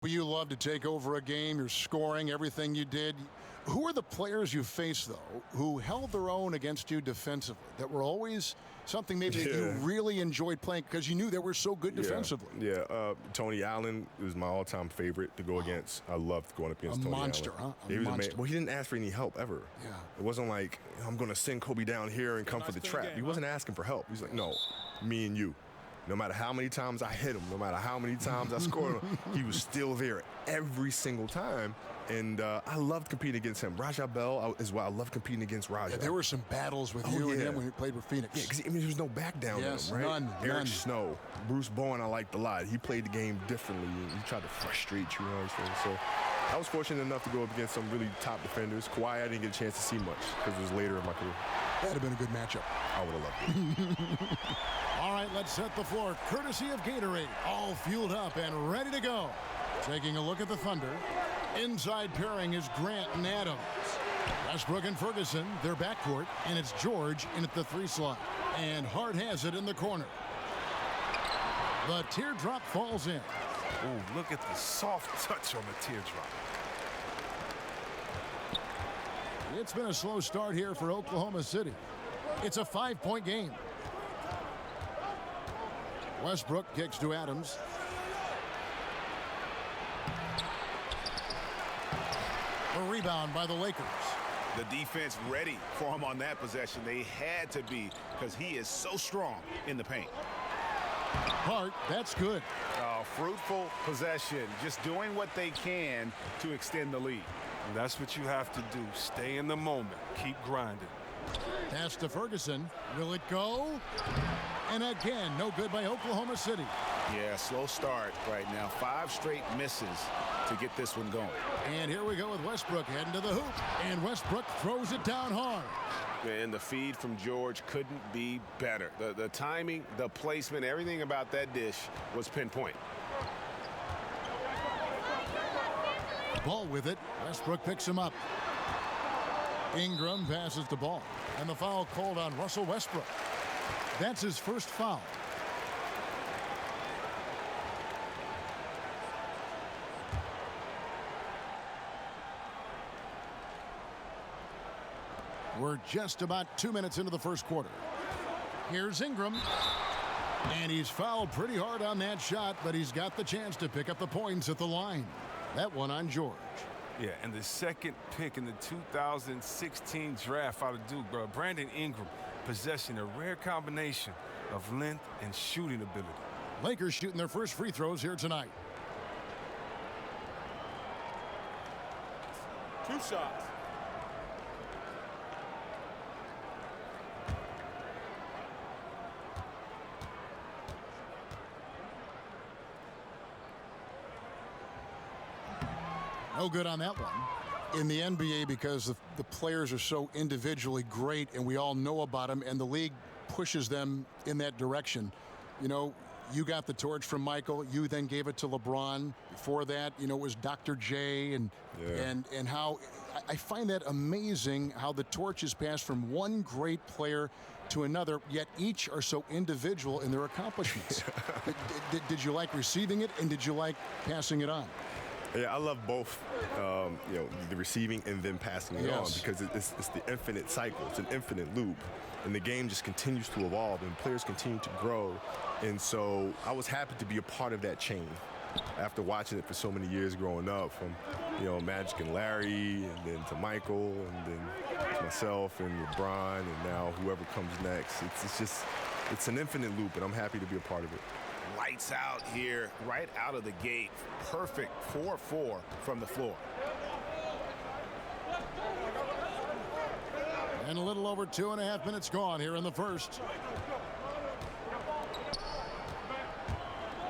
But you love to take over a game. You're scoring everything you did. Who are the players you faced, though, who held their own against you defensively, that were always something maybe that you really enjoyed playing because you knew they were so good defensively? Tony Allen was my all-time favorite to go against. I loved going up against Tony Allen. Monster, huh? He was amazing. Well, he didn't ask for any help ever. Yeah. It wasn't like, I'm going to send Kobe down here and come for the trap. He wasn't asking for help. He's like, no, me and you. No matter how many times I hit him, no matter how many times I scored him, he was still there every single time. And I loved competing against him. Raja Bell as well. I loved competing against Raja. Yeah, there were some battles with you and him when he played with Phoenix. Yeah, because there was no back down in him, right? Eric Snow, Bruce Bowen, I liked a lot. He played the game differently. He tried to frustrate you, So I was fortunate enough to go up against some really top defenders. Kawhi, I didn't get a chance to see much because it was later in my career. That'd have been a good matchup. I would have loved it. All right, let's set the floor. Courtesy of Gatorade, all fueled up and ready to go. Taking a look at the Thunder. Inside pairing is Grant and Adams. Westbrook and Ferguson, their backcourt, and it's George in at the 3 slot. And Hart has it in the corner. The teardrop falls in. Oh, look at the soft touch on the teardrop. It's been a slow start here for Oklahoma City. It's a 5-point game. Westbrook kicks to Adams. A rebound by the Lakers. The defense ready for him on that possession. They had to be because he is so strong in the paint. Hart, that's good. Fruitful possession. Just doing what they can to extend the lead. And that's what you have to do. Stay in the moment. Keep grinding. Pass to Ferguson. Will it go? And again, no good by Oklahoma City. Yeah, slow start right now. 5 straight misses to get this one going. And here we go with Westbrook heading to the hoop. And Westbrook throws it down hard. And the feed from George couldn't be better. The timing, the placement, everything about that dish was pinpoint. Ball with it. Westbrook picks him up. Ingram passes the ball. And the foul called on Russell Westbrook. That's his first foul. We're just about 2 minutes into the first quarter. Here's Ingram. And he's fouled pretty hard on that shot, but he's got the chance to pick up the points at the line. That one on George. Yeah, and the second pick in the 2016 draft out of Duke, bro. Brandon Ingram possessing a rare combination of length and shooting ability. Lakers shooting their first free throws here tonight. 2 shots. No good on that one. In the NBA, because the players are so individually great and we all know about them and the league pushes them in that direction. You know, you got the torch from Michael. You then gave it to LeBron. Before that, you know, it was Dr. J and how I find that amazing how the torch is passed from one great player to another, yet each are so individual in their accomplishments. Did you like receiving it and did you like passing it on? Yeah, I love both, the receiving and then passing it on because it's the infinite cycle. It's an infinite loop. And the game just continues to evolve and players continue to grow. And so I was happy to be a part of that chain after watching it for so many years growing up from, Magic and Larry and then to Michael and then to myself and LeBron and now whoever comes next. It's an infinite loop and I'm happy to be a part of it. Lights out here, right out of the gate. Perfect 4-4 from the floor. And a little over 2.5 minutes gone here in the first.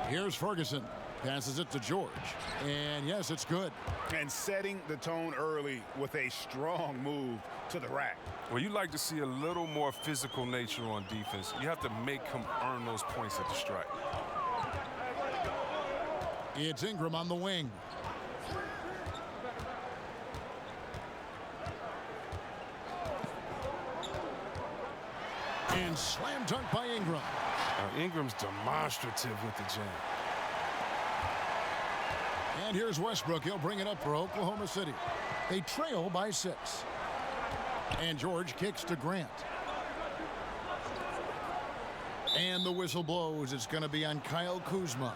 Here's Ferguson. Passes it to George. And yes, it's good. And setting the tone early with a strong move to the rack. Well, you like to see a little more physical nature on defense. You have to make him earn those points at the strike. It's Ingram on the wing. And slam dunk by Ingram. Ingram's demonstrative with the jam. And here's Westbrook. He'll bring it up for Oklahoma City. They trail by 6. And George kicks to Grant. And the whistle blows. It's going to be on Kyle Kuzma.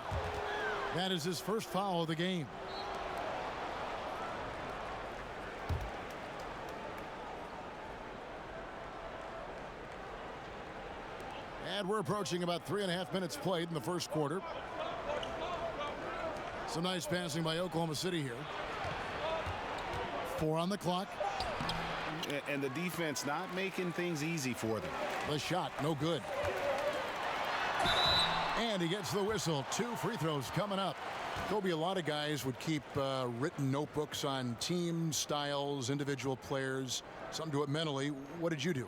That is his first foul of the game. And we're approaching about 3.5 minutes played in the first quarter. Some nice passing by Oklahoma City here. 4 on the clock. And the defense not making things easy for them. The shot, no good. And he gets the whistle. 2 free throws coming up. Kobe, a lot of guys would keep written notebooks on team styles, individual players, something to it mentally. What did you do?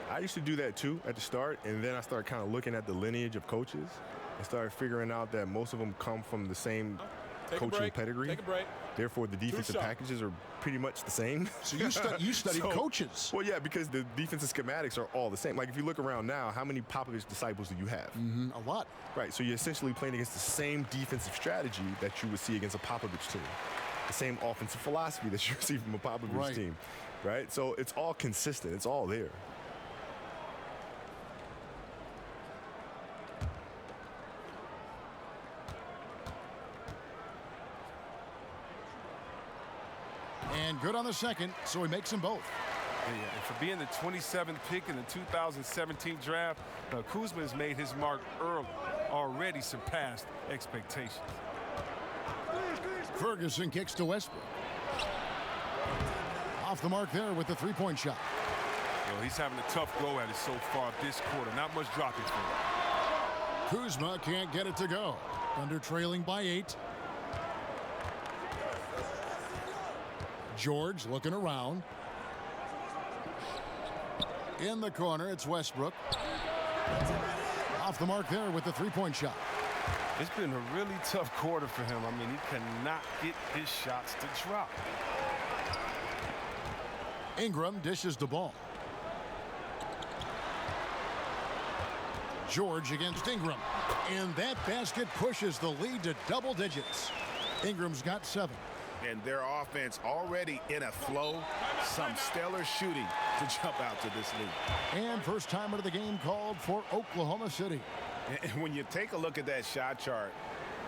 I used to do that too at the start, and then I started kind of looking at the lineage of coaches and started figuring out that most of them come from the same coaching pedigree. Take a break. Therefore, the defensive packages are pretty much the same. So you studied coaches. Well, yeah, because the defensive schematics are all the same. Like if you look around now, how many Popovich disciples do you have? A lot. Right, so you're essentially playing against the same defensive strategy that you would see against a Popovich team. The same offensive philosophy that you see from a Popovich team. Right, so it's all consistent. It's all there. And good on the second, so he makes them both. Yeah, and for being the 27th pick in the 2017 draft, Kuzma has made his mark early, already surpassed expectations. Ferguson kicks to Westbrook. Off the mark there with the three-point shot. He's having a tough go at it so far this quarter. Not much dropping for him. Kuzma can't get it to go. Thunder trailing by 8. George looking around. In the corner, it's Westbrook. Off the mark there with the three-point shot. It's been a really tough quarter for him. I mean, he cannot get his shots to drop. Ingram dishes the ball. George against Ingram. And that basket pushes the lead to double digits. Ingram's got 7. And their offense already in a flow. Some stellar shooting to jump out to this lead. And first timer of the game called for Oklahoma City. And when you take a look at that shot chart,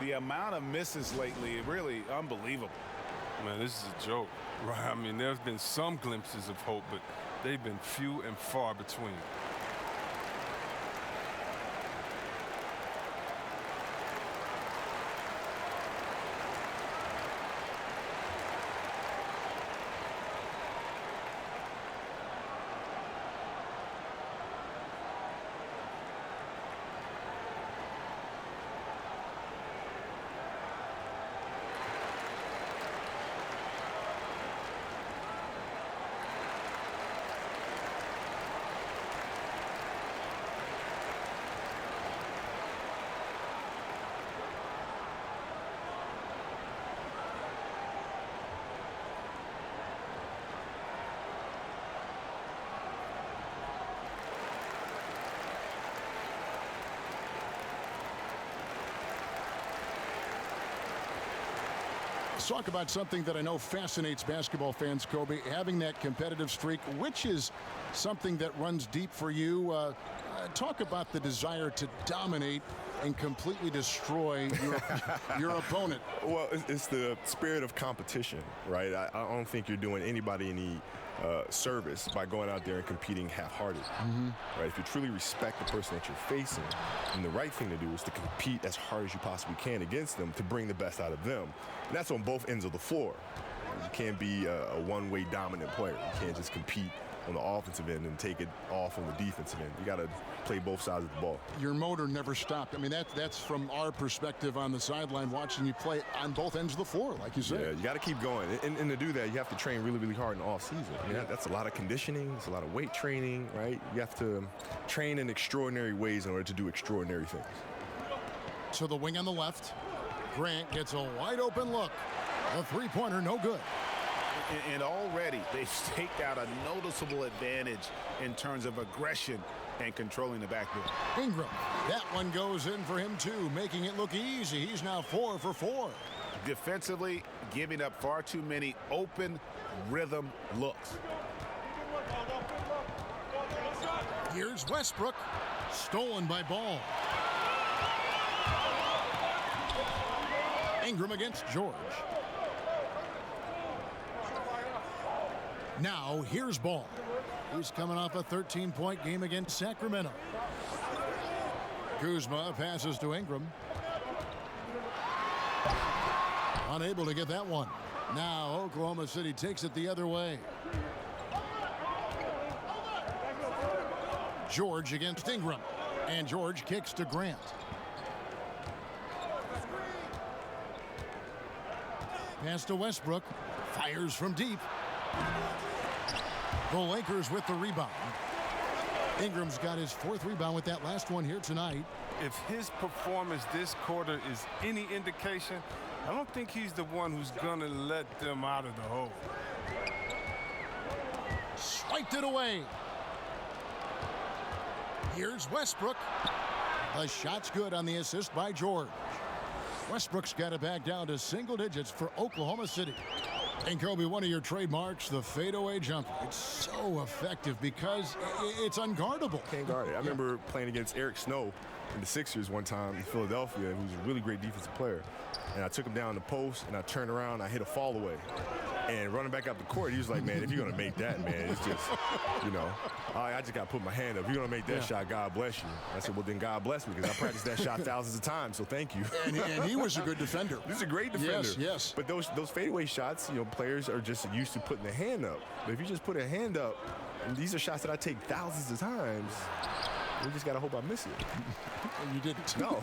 the amount of misses lately, really unbelievable. Man, this is a joke, right? I mean, there's been some glimpses of hope, but they've been few and far between. Let's talk about something that I know fascinates basketball fans, Kobe, having that competitive streak, which is something that runs deep for you. Talk about the desire to dominate and completely destroy your opponent. Well, it's the spirit of competition, right? I don't think you're doing anybody any service by going out there and competing half-hearted, right? If you truly respect the person that you're facing, then the right thing to do is to compete as hard as you possibly can against them to bring the best out of them. And that's on both ends of the floor. You can't be a one-way dominant player. You can't just compete on the offensive end and take it off on the defensive end. You got to play both sides of the ball. Your motor never stopped. I mean, that's from our perspective on the sideline watching you play on both ends of the floor, like you said. Yeah, you got to keep going. And to do that, you have to train really, really hard in the off-season. I mean, that's a lot of conditioning. It's a lot of weight training, right? You have to train in extraordinary ways in order to do extraordinary things. So the wing on the left. Grant gets a wide open look. A three-pointer, no good. And already they've staked out a noticeable advantage in terms of aggression and controlling the backboard. Ingram, that one goes in for him too, making it look easy. He's now 4 for 4. defensively, giving up far too many open rhythm looks. Here's Westbrook. Stolen by Ball. Ingram against George. Now here's Ball. He's coming off a 13-point game against Sacramento. Kuzma passes to Ingram. Unable to get that one. Now Oklahoma City takes it the other way. George against Ingram. And George kicks to Grant. Pass to Westbrook. Fires from deep. The Lakers with the rebound. Ingram's got his 4th rebound with that last one here tonight. If his performance this quarter is any indication, I don't think he's the one who's going to let them out of the hole. Swiped it away. Here's Westbrook. The shot's good on the assist by George. Westbrook's got it back down to single digits for Oklahoma City. And Kobe, one of your trademarks, the fadeaway jumper. It's so effective because it's unguardable. Can't guard it. I remember playing against Eric Snow in the Sixers one time in Philadelphia, who's a really great defensive player. And I took him down the post, and I turned around, I hit a fall away. And running back up the court, he was like, man, if you're going to make that, man, it's just, you know, I just got to put my hand up. If you're going to make that shot, God bless you. I said, well, then God bless me, because I practiced that shot thousands of times, so thank you. And he was a good defender. He's a great defender. Yes, yes. But those fadeaway shots, you know, players are just used to putting their hand up. But if you just put a hand up, and these are shots that I take thousands of times, we just got to hope I miss it. And you didn't. No,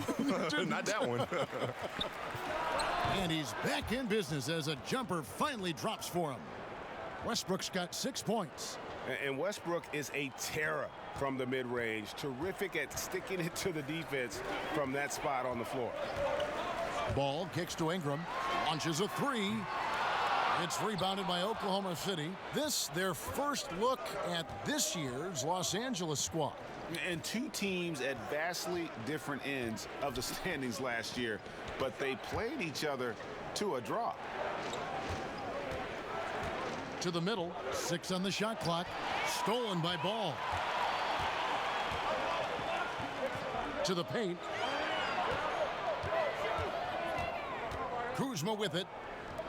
not that one. And he's back in business as a jumper finally drops for him. Westbrook's got 6 points. And Westbrook is a terror from the mid-range. Terrific at sticking it to the defense from that spot on the floor. Ball kicks to Ingram. Launches a 3. It's rebounded by Oklahoma City. This, their first look at this year's Los Angeles squad. And two teams at vastly different ends of the standings last year, but they played each other to a draw. To the middle, 6 on the shot clock. Stolen by Ball. To the paint. Kuzma with it.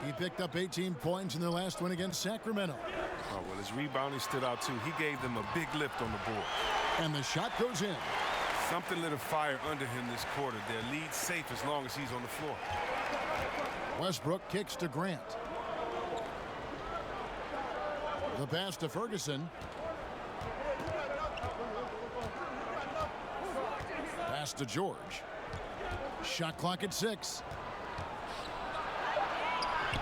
He picked up 18 points in their last win against Sacramento. Oh, well, his rebounding stood out, too. He gave them a big lift on the board. And the shot goes in. Something lit a fire under him this quarter. Their lead safe as long as he's on the floor. Westbrook kicks to Grant. The pass to Ferguson. Pass to George. Shot clock at 6.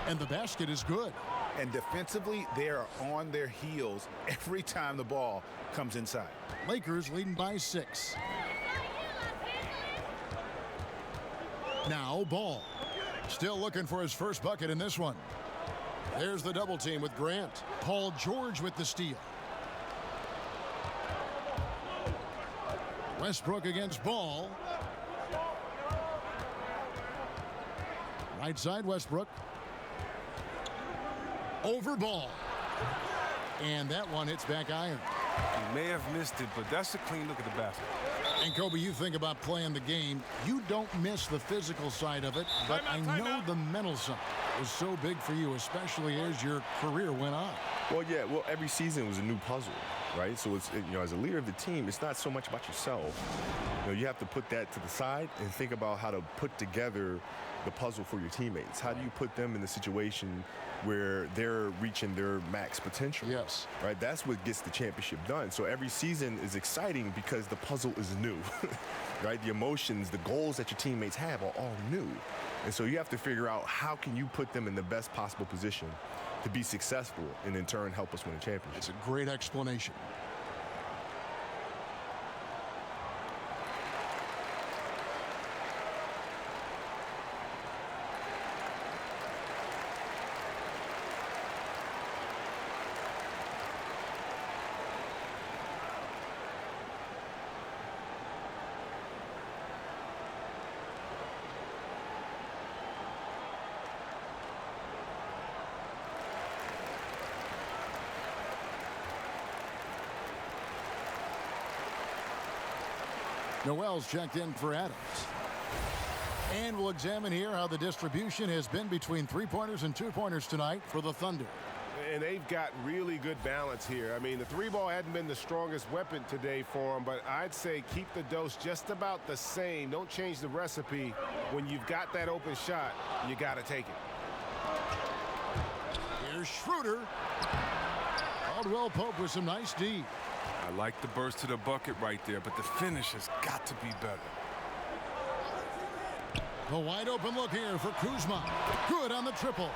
And the basket is good. And defensively, they are on their heels every time the ball comes inside. Lakers leading by 6. Now Ball. Still looking for his first bucket in this one. There's the double team with Grant. Paul George with the steal. Westbrook against Ball. Right side Westbrook. Over Ball. And that one hits back iron. He may have missed it, but that's a clean look at the basket. And Kobe, you think about playing the game. You don't miss the physical side of it, but I know the mental side was so big for you, especially as your career went on. Well, yeah. Well, every season was a new puzzle, right? So it's, you know, as a leader of the team, it's not so much about yourself. You know, you have to put that to the side and think about how to put together the puzzle for your teammates. How do you put them in the situation where they're reaching their max potential? Yes. Right? That's what gets the championship done. So every season is exciting because the puzzle is new. Right? The emotions, the goals that your teammates have are all new. And so you have to figure out how can you put them in the best possible position to be successful and in turn help us win a championship. It's a great explanation. Noel's checked in for Adams. And we'll examine here how the distribution has been between three-pointers and two-pointers tonight for the Thunder. And they've got really good balance here. I mean, the three ball hadn't been the strongest weapon today for them, but I'd say keep the dose just about the same. Don't change the recipe. When you've got that open shot, you got to take it. Here's Schroeder. Caldwell Pope with some nice D. I like the burst to the bucket right there, but the finish has got to be better. A wide open look here for Kuzma. Good on the triple.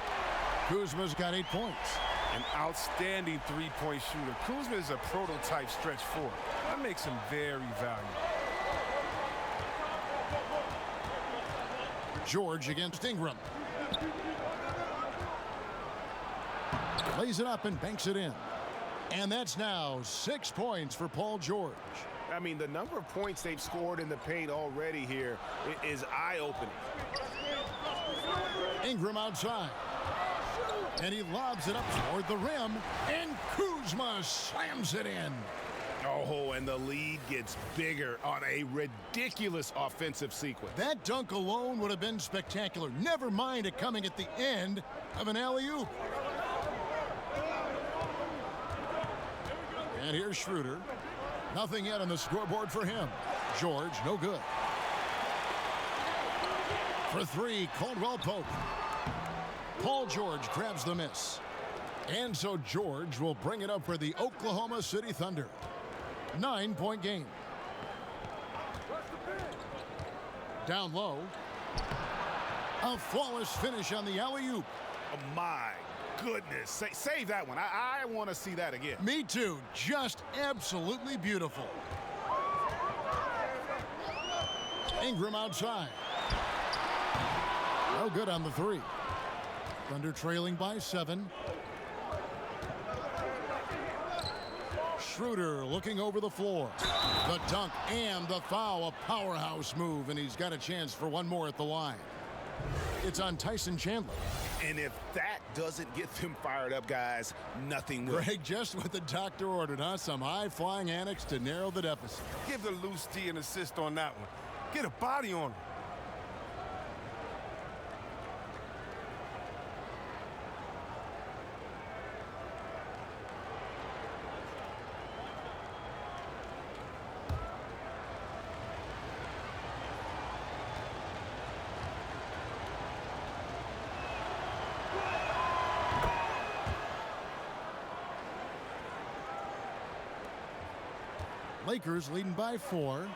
Kuzma's got 8 points. An outstanding three-point shooter. Kuzma is a prototype stretch four. That makes him very valuable. George against Ingram. Lays it up and banks it in. And that's now 6 points for Paul George. I mean, the number of points they've scored in the paint already here is eye-opening. Ingram outside. And he lobs it up toward the rim. And Kuzma slams it in. Oh, and the lead gets bigger on a ridiculous offensive sequence. That dunk alone would have been spectacular. Never mind it coming at the end of an alley-oop. And here's Schroeder. Nothing yet on the scoreboard for him. George, no good. For three, Caldwell Pope. Paul George grabs the miss. And so George will bring it up for the Oklahoma City Thunder. 9-point game. Down low. A flawless finish on the alley-oop. Oh, my goodness. Save that one. I want to see that again. Me too. Just absolutely beautiful. Ingram outside. No good on the three. Thunder trailing by 7. Schroeder looking over the floor. The dunk and the foul. A powerhouse move, and he's got a chance for one more at the line. It's on Tyson Chandler. And if that doesn't get them fired up, guys, nothing will. Greg, just what the doctor ordered, huh? Some high-flying annex to narrow the deficit. Give the loose D an assist on that one. Get a body on him. Lakers leading by 4.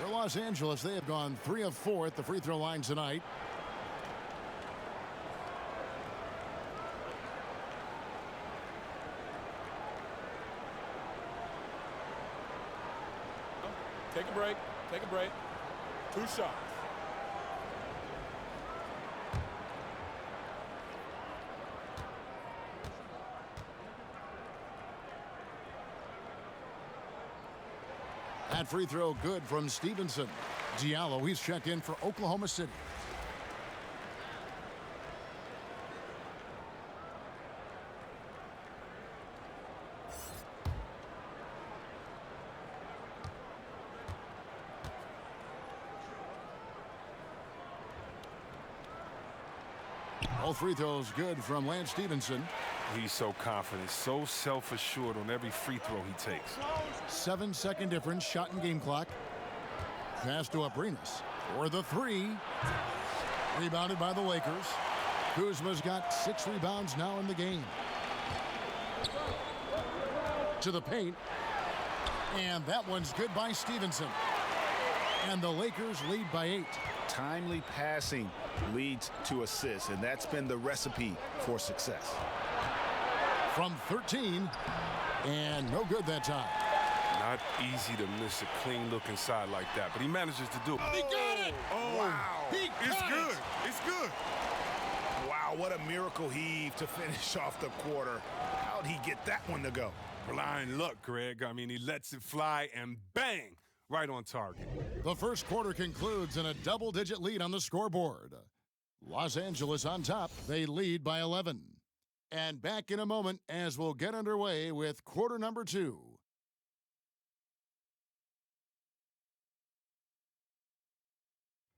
For Los Angeles, they have gone 3 of 4 at the free throw line tonight. Take a break. Take a break. 2 shots. That free throw good from Stevenson. Diallo, he's checked in for Oklahoma City. All free throws good from Lance Stevenson. He's so confident, so self-assured on every free throw he takes. 7-second difference, shot and game clock. Pass to Abrinas for the three. Rebounded by the Lakers. Kuzma's got 6 rebounds now in the game. To the paint. And that one's good by Stevenson. And the Lakers lead by 8. Timely passing leads to assists, and that's been the recipe for success. From 13, and no good that time. Not easy to miss a clean look inside like that, but he manages to do it. He got it! Oh, wow. It's good. It's good. Wow, what a miracle heave to finish off the quarter. How'd he get that one to go? Blind luck, Greg. I mean, he lets it fly and bang, right on target. The first quarter concludes in a double-digit lead on the scoreboard. Los Angeles on top. They lead by 11. And back in a moment as we'll get underway with quarter number 2.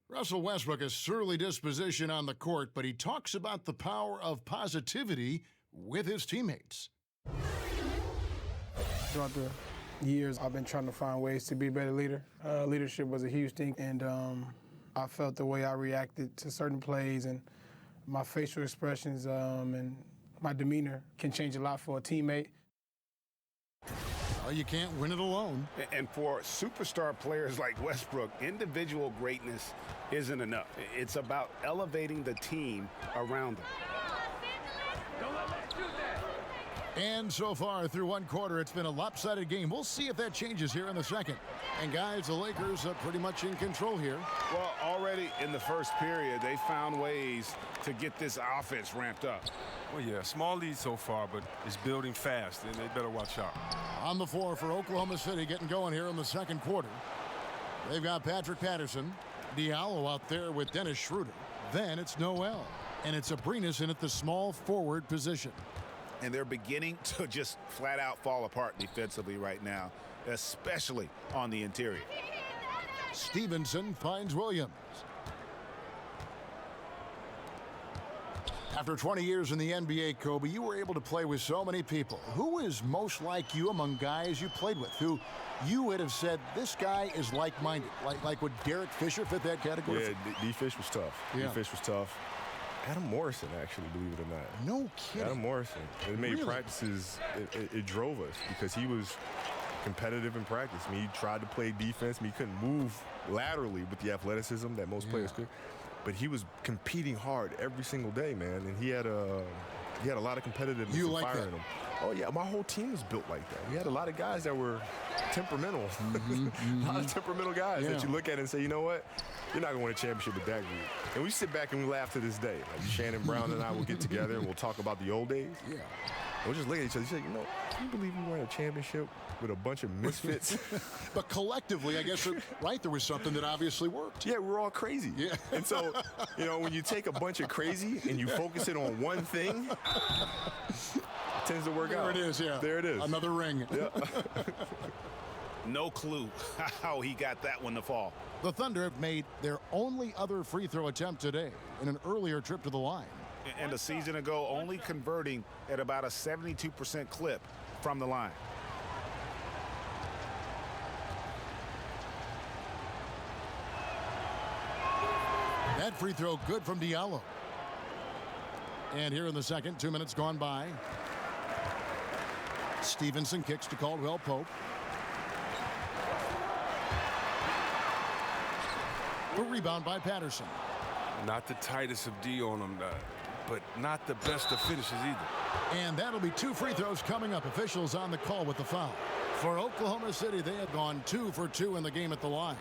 Russell Westbrook has surly disposition on the court, but he talks about the power of positivity with his teammates. Throughout the years, I've been trying to find ways to be a better leader. Leadership was a huge thing, and I felt the way I reacted to certain plays and my facial expressions and my demeanor can change a lot for a teammate. Well, you can't win it alone. And for superstar players like Westbrook, individual greatness isn't enough. It's about elevating the team around them. And so far through one quarter, it's been a lopsided game. We'll see if that changes here in the second. And guys, the Lakers are pretty much in control here. Well, already in the first period, they found ways to get this offense ramped up. Well, yeah, small lead so far, but it's building fast, and they better watch out. On the floor for Oklahoma City, getting going here in the second quarter. They've got Patrick Patterson, Diallo out there with Dennis Schroeder. Then it's Noel, and it's Abrines in at the small forward position. And they're beginning to just flat out fall apart defensively right now, especially on the interior. Stevenson finds Williams. After 20 years in the NBA, Kobe, you were able to play with so many people. Who is most like you among guys you played with, who you would have said, this guy is like-minded? Like would Derek Fisher fit that category? Yeah, D-Fish was tough. Yeah. D-Fish was tough. Adam Morrison, actually, believe it or not. No kidding. Adam Morrison. It made Really? practices, it drove us because he was competitive in practice. I mean, he tried to play defense. I mean, he couldn't move laterally with the athleticism that most players could. But he was competing hard every single day, man. And he had a lot of competitiveness You and like fire that? in him. Oh, yeah, my whole team was built like that. We had a lot of guys that were temperamental. A lot of temperamental guys that Yeah. you look at and say, you know what? You're not going to win a championship with that group. And we sit back and we laugh to this day. Like Shannon Brown and I will get together and we'll talk about the old days. Yeah. We'll just look at each other and say, you know, can you believe we won a championship with a bunch of misfits? But collectively, I guess, right, there was something that obviously worked. Yeah, we're all crazy. Yeah. And so, you know, when you take a bunch of crazy and you focus it on one thing, it tends to work out. There it is, yeah. There it is. Another ring. Yeah. No clue how he got that one to fall. The Thunder have made their only other free throw attempt today in an earlier trip to the line. And a season ago, only converting at about a 72% clip from the line. That free throw good from Diallo. And here in the second, 2 minutes gone by. Stevenson kicks to Caldwell Pope. The rebound by Patterson. Not the tightest of D on them, but not the best of finishes either. And that'll be 2 free throws coming up. Officials on the call with the foul. For Oklahoma City, they have gone 2 for 2 in the game at the line.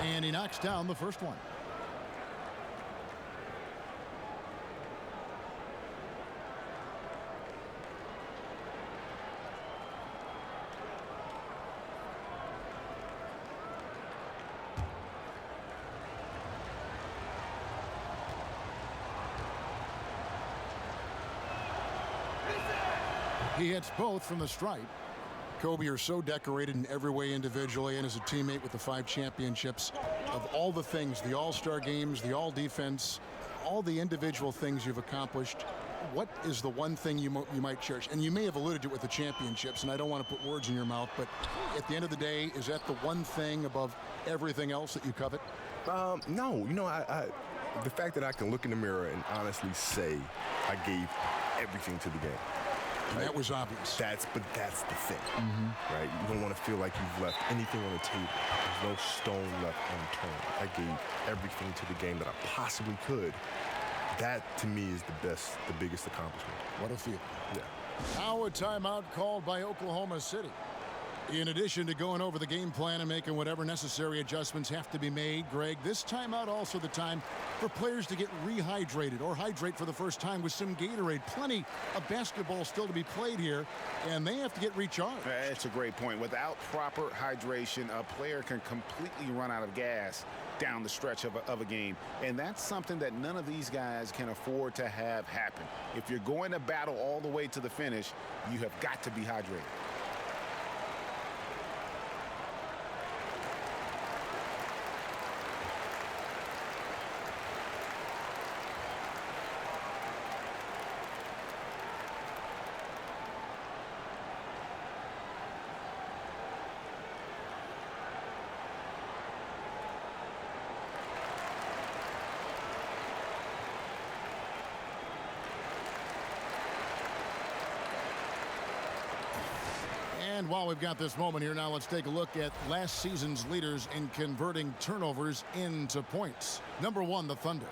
And he knocks down the first one. He hits both from the stripe. Kobe, are so decorated in every way individually and as a teammate with the 5 championships. Of all the things, the All-Star games, the All-Defense, all the individual things you've accomplished, what is the one thing you might cherish? And you may have alluded to it with the championships, and I don't want to put words in your mouth, but at the end of the day, is that the one thing above everything else that you covet? No, you know, the fact that I can look in the mirror and honestly say I gave everything to the game. And that was obvious. That's the thing, right? You don't want to feel like you've left anything on the table. There's no stone left unturned. I gave everything to the game that I possibly could. That, to me, is the biggest accomplishment. What a feeling. Yeah. Now a timeout called by Oklahoma City. In addition to going over the game plan and making whatever necessary adjustments have to be made, Greg, this timeout also the time for players to get rehydrated or hydrate for the first time with some Gatorade. Plenty of basketball still to be played here, and they have to get recharged. That's a great point. Without proper hydration, a player can completely run out of gas down the stretch of a game. And that's something that none of these guys can afford to have happen. If you're going to battle all the way to the finish, you have got to be hydrated. And while we've got this moment here, now let's take a look at last season's leaders in converting turnovers into points. Number 1, the Thunder.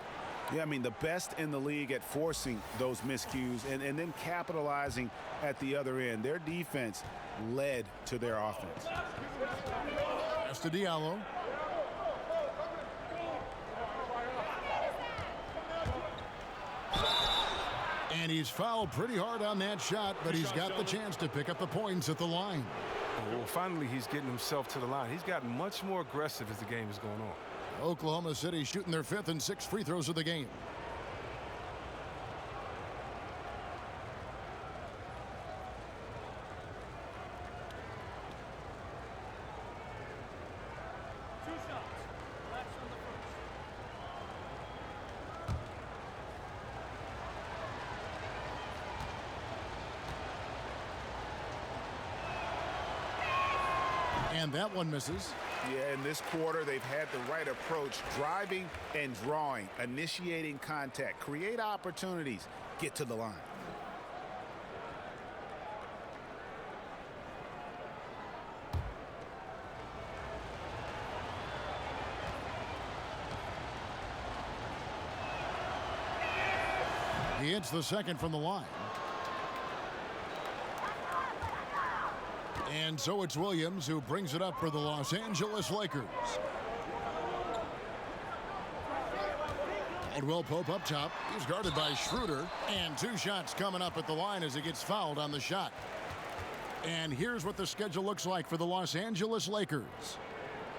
Yeah, I mean, the best in the league at forcing those miscues and then capitalizing at the other end. Their defense led to their offense. Pass to Diallo. And he's fouled pretty hard on that shot, but he's got the chance to pick up the points at the line. Well, finally, he's getting himself to the line. He's gotten much more aggressive as the game is going on. Oklahoma City shooting their 5th and 6th free throws of the game. And that one misses. Yeah, in this quarter, they've had the right approach, driving and drawing, initiating contact, create opportunities, get to the line. He hits the second from the line. And so it's Williams who brings it up for the Los Angeles Lakers. Caldwell Pope up top. He's guarded by Schroeder. And 2 shots coming up at the line as he gets fouled on the shot. And here's what the schedule looks like for the Los Angeles Lakers.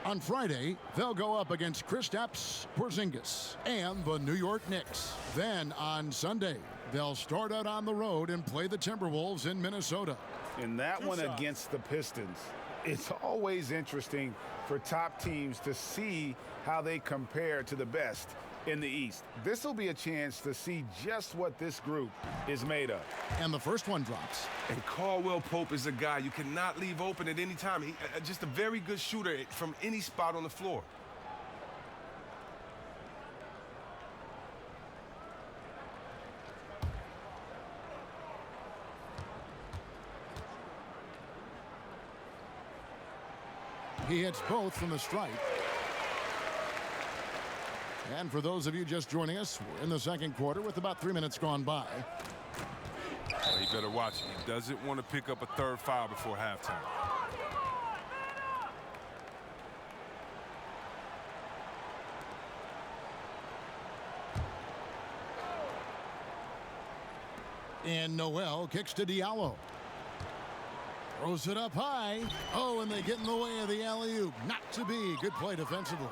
On Friday, they'll go up against Kristaps Porzingis and the New York Knicks. Then on Sunday, they'll start out on the road and play the Timberwolves in Minnesota. In that one against the Pistons, it's always interesting for top teams to see how they compare to the best in the East. This will be a chance to see just what this group is made of. And the first one drops. And Caldwell Pope is a guy you cannot leave open at any time. He, just a very good shooter from any spot on the floor. He hits both from the stripe. And for those of you just joining us, we're in the second quarter with about 3 minutes gone by. Well, he better watch it. He doesn't want to pick up a 3rd foul before halftime. And Noel kicks to Diallo. Throws it up high. Oh, and they get in the way of the alley-oop. Not to be. Good play defensively.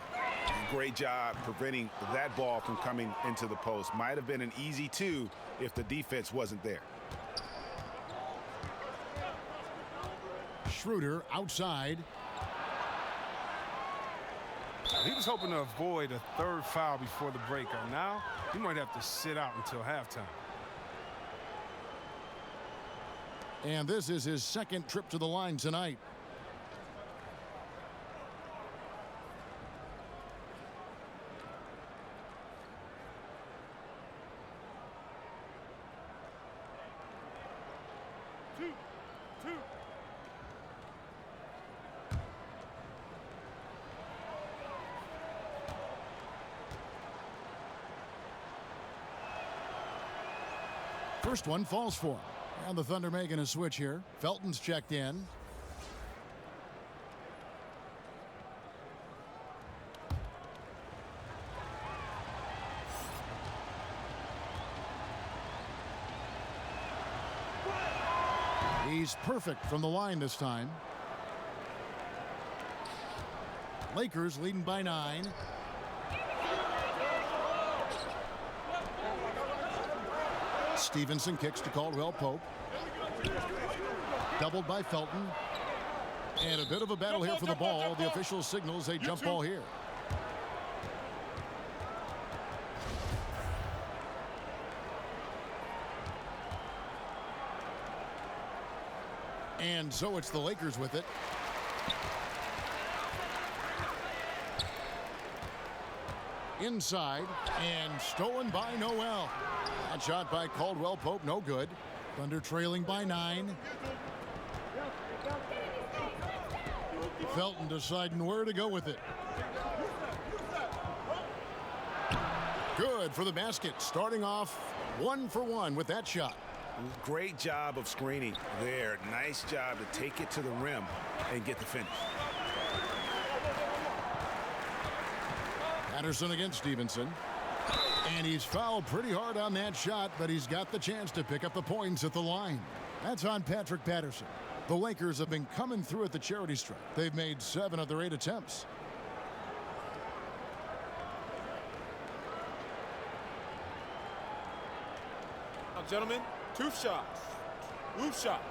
Great job preventing that ball from coming into the post. Might have been an easy 2 if the defense wasn't there. Schroeder outside. He was hoping to avoid a 3rd foul before the break. Now, he might have to sit out until halftime. And this is his 2nd trip to the line tonight. First one falls for him. And the Thunder making a switch here. Felton's checked in. He's perfect from the line this time. Lakers leading by 9. Stevenson kicks to Caldwell Pope. Doubled by Felton. And a bit of a battle here for the ball. The official signals a jump ball here. And so it's the Lakers with it. Inside and stolen by Noel. That shot by Caldwell Pope, no good. Thunder trailing by 9. Felton deciding where to go with it. Good for the basket. Starting off 1 for 1 with that shot. Great job of screening there. Nice job to take it to the rim and get the finish. Patterson against Stevenson. And he's fouled pretty hard on that shot, but he's got the chance to pick up the points at the line. That's on Patrick Patterson. The Lakers have been coming through at the charity stripe. They've made 7 of their 8 attempts. Now, gentlemen, 2 shots. 2 shots.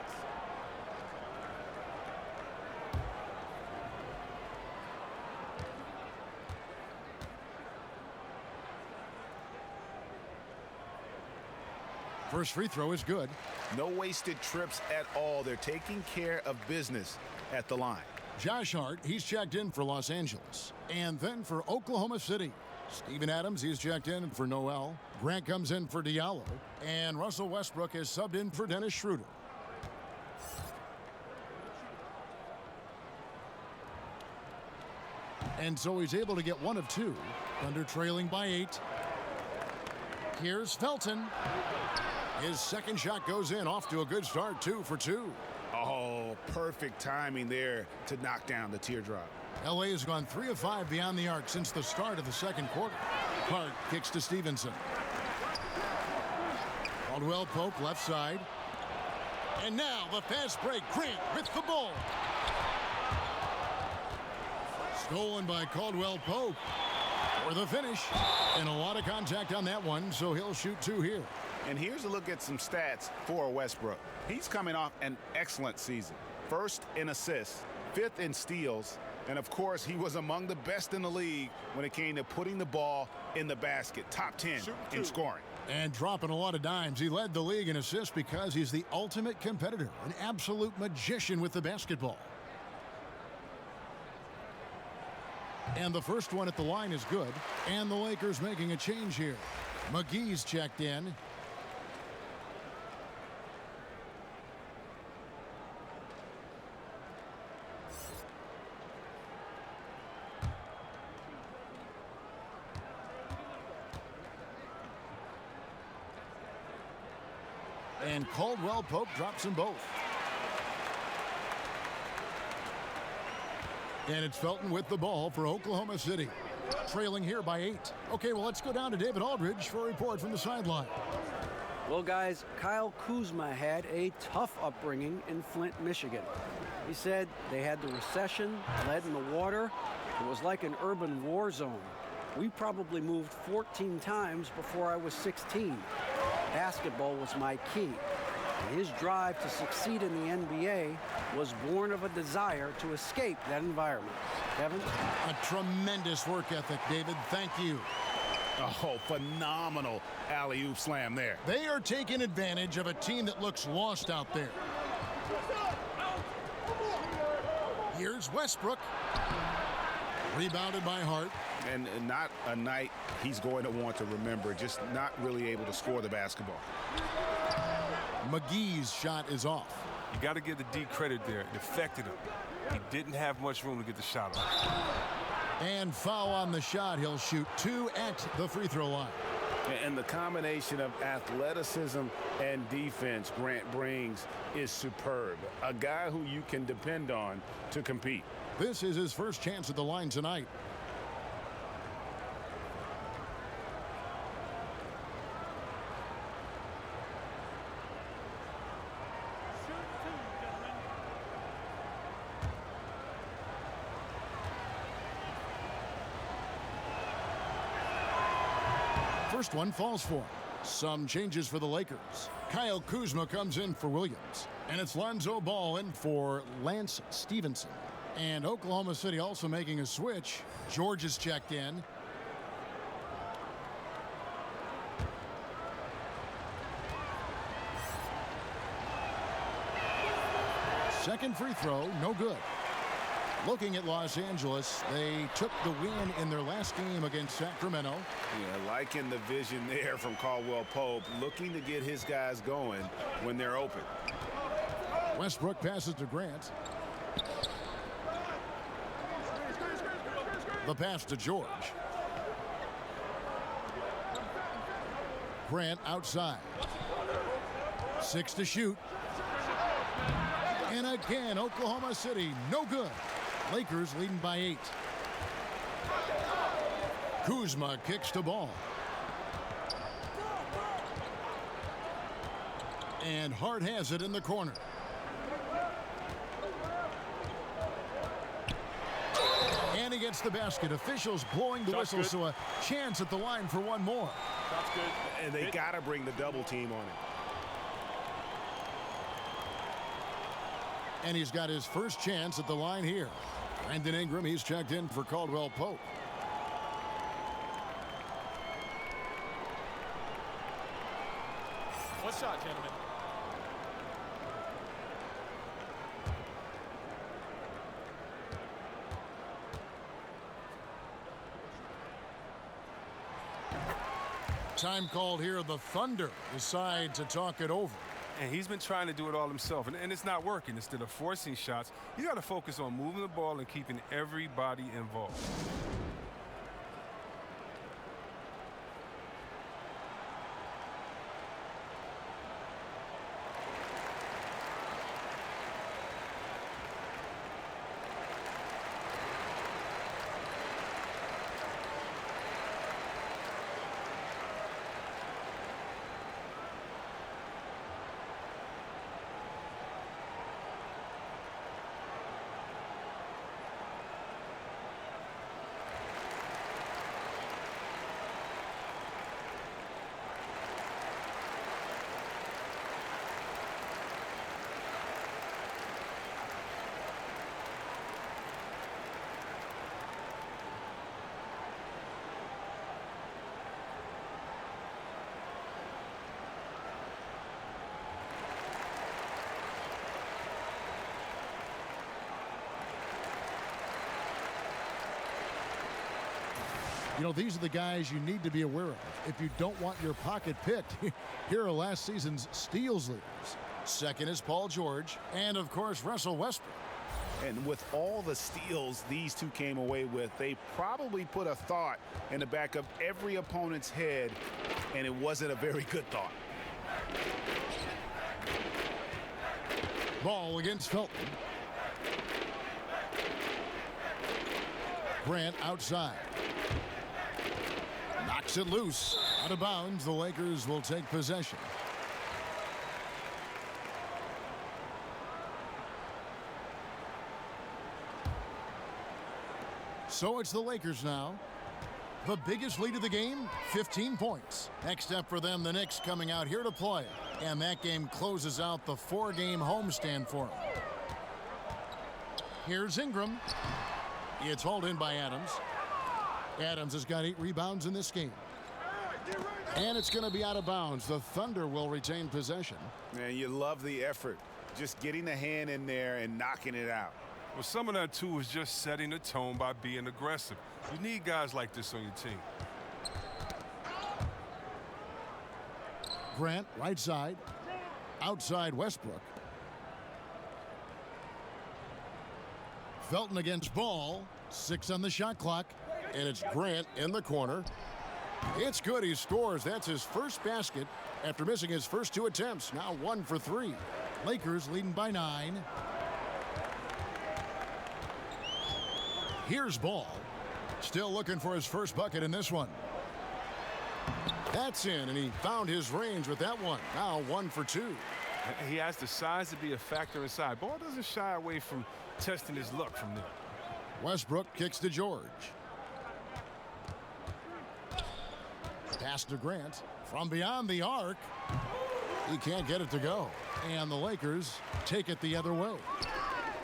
First free throw is good. No wasted trips at all. They're taking care of business at the line. Josh Hart, he's checked in for Los Angeles. And then for Oklahoma City, Steven Adams, he's checked in for Noel. Grant comes in for Diallo. And Russell Westbrook is subbed in for Dennis Schroeder. And so he's able to get 1 of 2. Thunder trailing by 8. Here's Felton. His second shot goes in, off to a good start, 2 for 2. Oh, perfect timing there to knock down the teardrop. LA has gone 3 of 5 beyond the arc since the start of the second quarter. Hart kicks to Stevenson. Caldwell Pope left side. And now the fast break. Grant with the ball. Stolen by Caldwell Pope for the finish. And a lot of contact on that one, so he'll shoot 2 here. And here's a look at some stats for Westbrook. He's coming off an excellent season. 1st in assists, 5th in steals, and of course he was among the best in the league when it came to putting the ball in the basket. Top 10 in scoring. And dropping a lot of dimes. He led the league in assists because he's the ultimate competitor, an absolute magician with the basketball. And the first one at the line is good. And the Lakers making a change here. McGee's checked in. And Caldwell Pope drops them both. And it's Felton with the ball for Oklahoma City. Trailing here by 8. Okay, well, let's go down to David Aldridge for a report from the sideline. Well, guys, Kyle Kuzma had a tough upbringing in Flint, Michigan. He said they had the recession, lead in the water. It was like an urban war zone. We probably moved 14 times before I was 16. Basketball was my key. And his drive to succeed in the NBA was born of a desire to escape that environment. Kevin? A tremendous work ethic, David. Thank you. Oh, phenomenal alley-oop slam there. They are taking advantage of a team that looks lost out there. Here's Westbrook. Rebounded by Hart. And not a night he's going to want to remember, just not really able to score the basketball. McGee's shot is off. You got to give the D credit there. It affected him. He didn't have much room to get the shot off. And foul on the shot. He'll shoot 2 at the free throw line. And the combination of athleticism and defense Grant brings is superb. A guy who you can depend on to compete. This is his first chance at the line tonight. First one falls for him. Some changes for the Lakers. Kyle Kuzma comes in for Williams. And it's Lonzo Ball in for Lance Stevenson. And Oklahoma City also making a switch. George is checked in. Second free throw, no good. Looking at Los Angeles, they took the win in their last game against Sacramento. Yeah, liking the vision there from Caldwell Pope, looking to get his guys going when they're open. Westbrook passes to Grant. The pass to George. Grant outside. 6 to shoot. And again, Oklahoma City, no good. Lakers leading by 8. Kuzma kicks to Ball. And Hart has it in the corner. And he gets the basket. Officials blowing the whistle, so a chance at the line for one more. That's good. And they got to bring the double team on it. And he's got his first chance at the line here. Brandon Ingram, he's checked in for Caldwell Pope. One shot, gentlemen. Time called here. The Thunder decide to talk it over. And he's been trying to do it all himself, and it's not working. Instead of forcing shots, you got to focus on moving the ball and keeping everybody involved. You know, these are the guys you need to be aware of if you don't want your pocket picked. Here are last season's steals leaders. Second is Paul George, and of course Russell Westbrook. And with all the steals these two came away with, they probably put a thought in the back of every opponent's head, and it wasn't a very good thought. Ball against Felton. Grant outside. Knocks it loose. Out of bounds, the Lakers will take possession. So it's the Lakers now. The biggest lead of the game, 15 points. Next up for them, the Knicks coming out here to play. And that game closes out the 4-game homestand for them. Here's Ingram. It's hauled in by Adams. Adams has got 8 rebounds in this game. And it's going to be out of bounds. The Thunder will retain possession. Man, you love the effort. Just getting the hand in there and knocking it out. Well, some of that, too, is just setting the tone by being aggressive. You need guys like this on your team. Grant, right side. Outside Westbrook. Felton against Ball. 6 on the shot clock. And it's Grant in the corner. It's good. He scores. That's his first basket after missing his first 2 attempts. Now 1 for 3. Lakers leading by 9. Here's Ball. Still looking for his first bucket in this one. That's in, and he found his range with that one. Now 1 for 2. He has the size to be a factor inside. Ball doesn't shy away from testing his luck from there. Westbrook kicks to George. Pass to Grant from beyond the arc. He can't get it to go. And the Lakers take it the other way.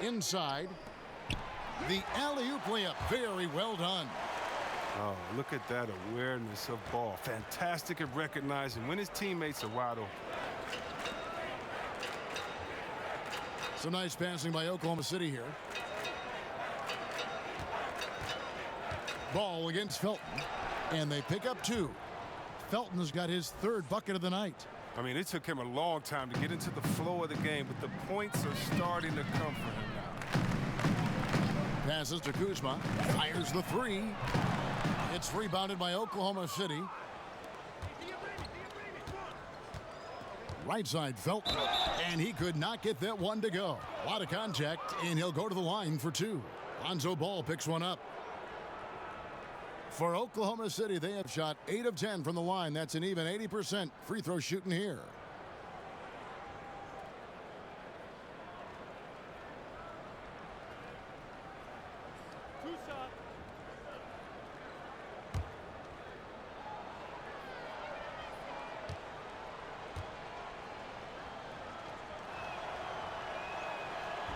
Inside. The alley-oop layup. Very well done. Oh, look at that awareness of ball. Fantastic at recognizing when his teammates are wide open. Some nice passing by Oklahoma City here. Ball against Felton. And they pick up 2. Felton has got his 3rd bucket of the night. I mean, it took him a long time to get into the flow of the game, but the points are starting to come for him now. Passes to Kuzma. Fires the 3. It's rebounded by Oklahoma City. Right side Felton. And he could not get that one to go. A lot of contact, and he'll go to the line for 2. Lonzo Ball picks one up. For Oklahoma City, they have shot 8 of 10 from the line. That's an even 80% free throw shooting here.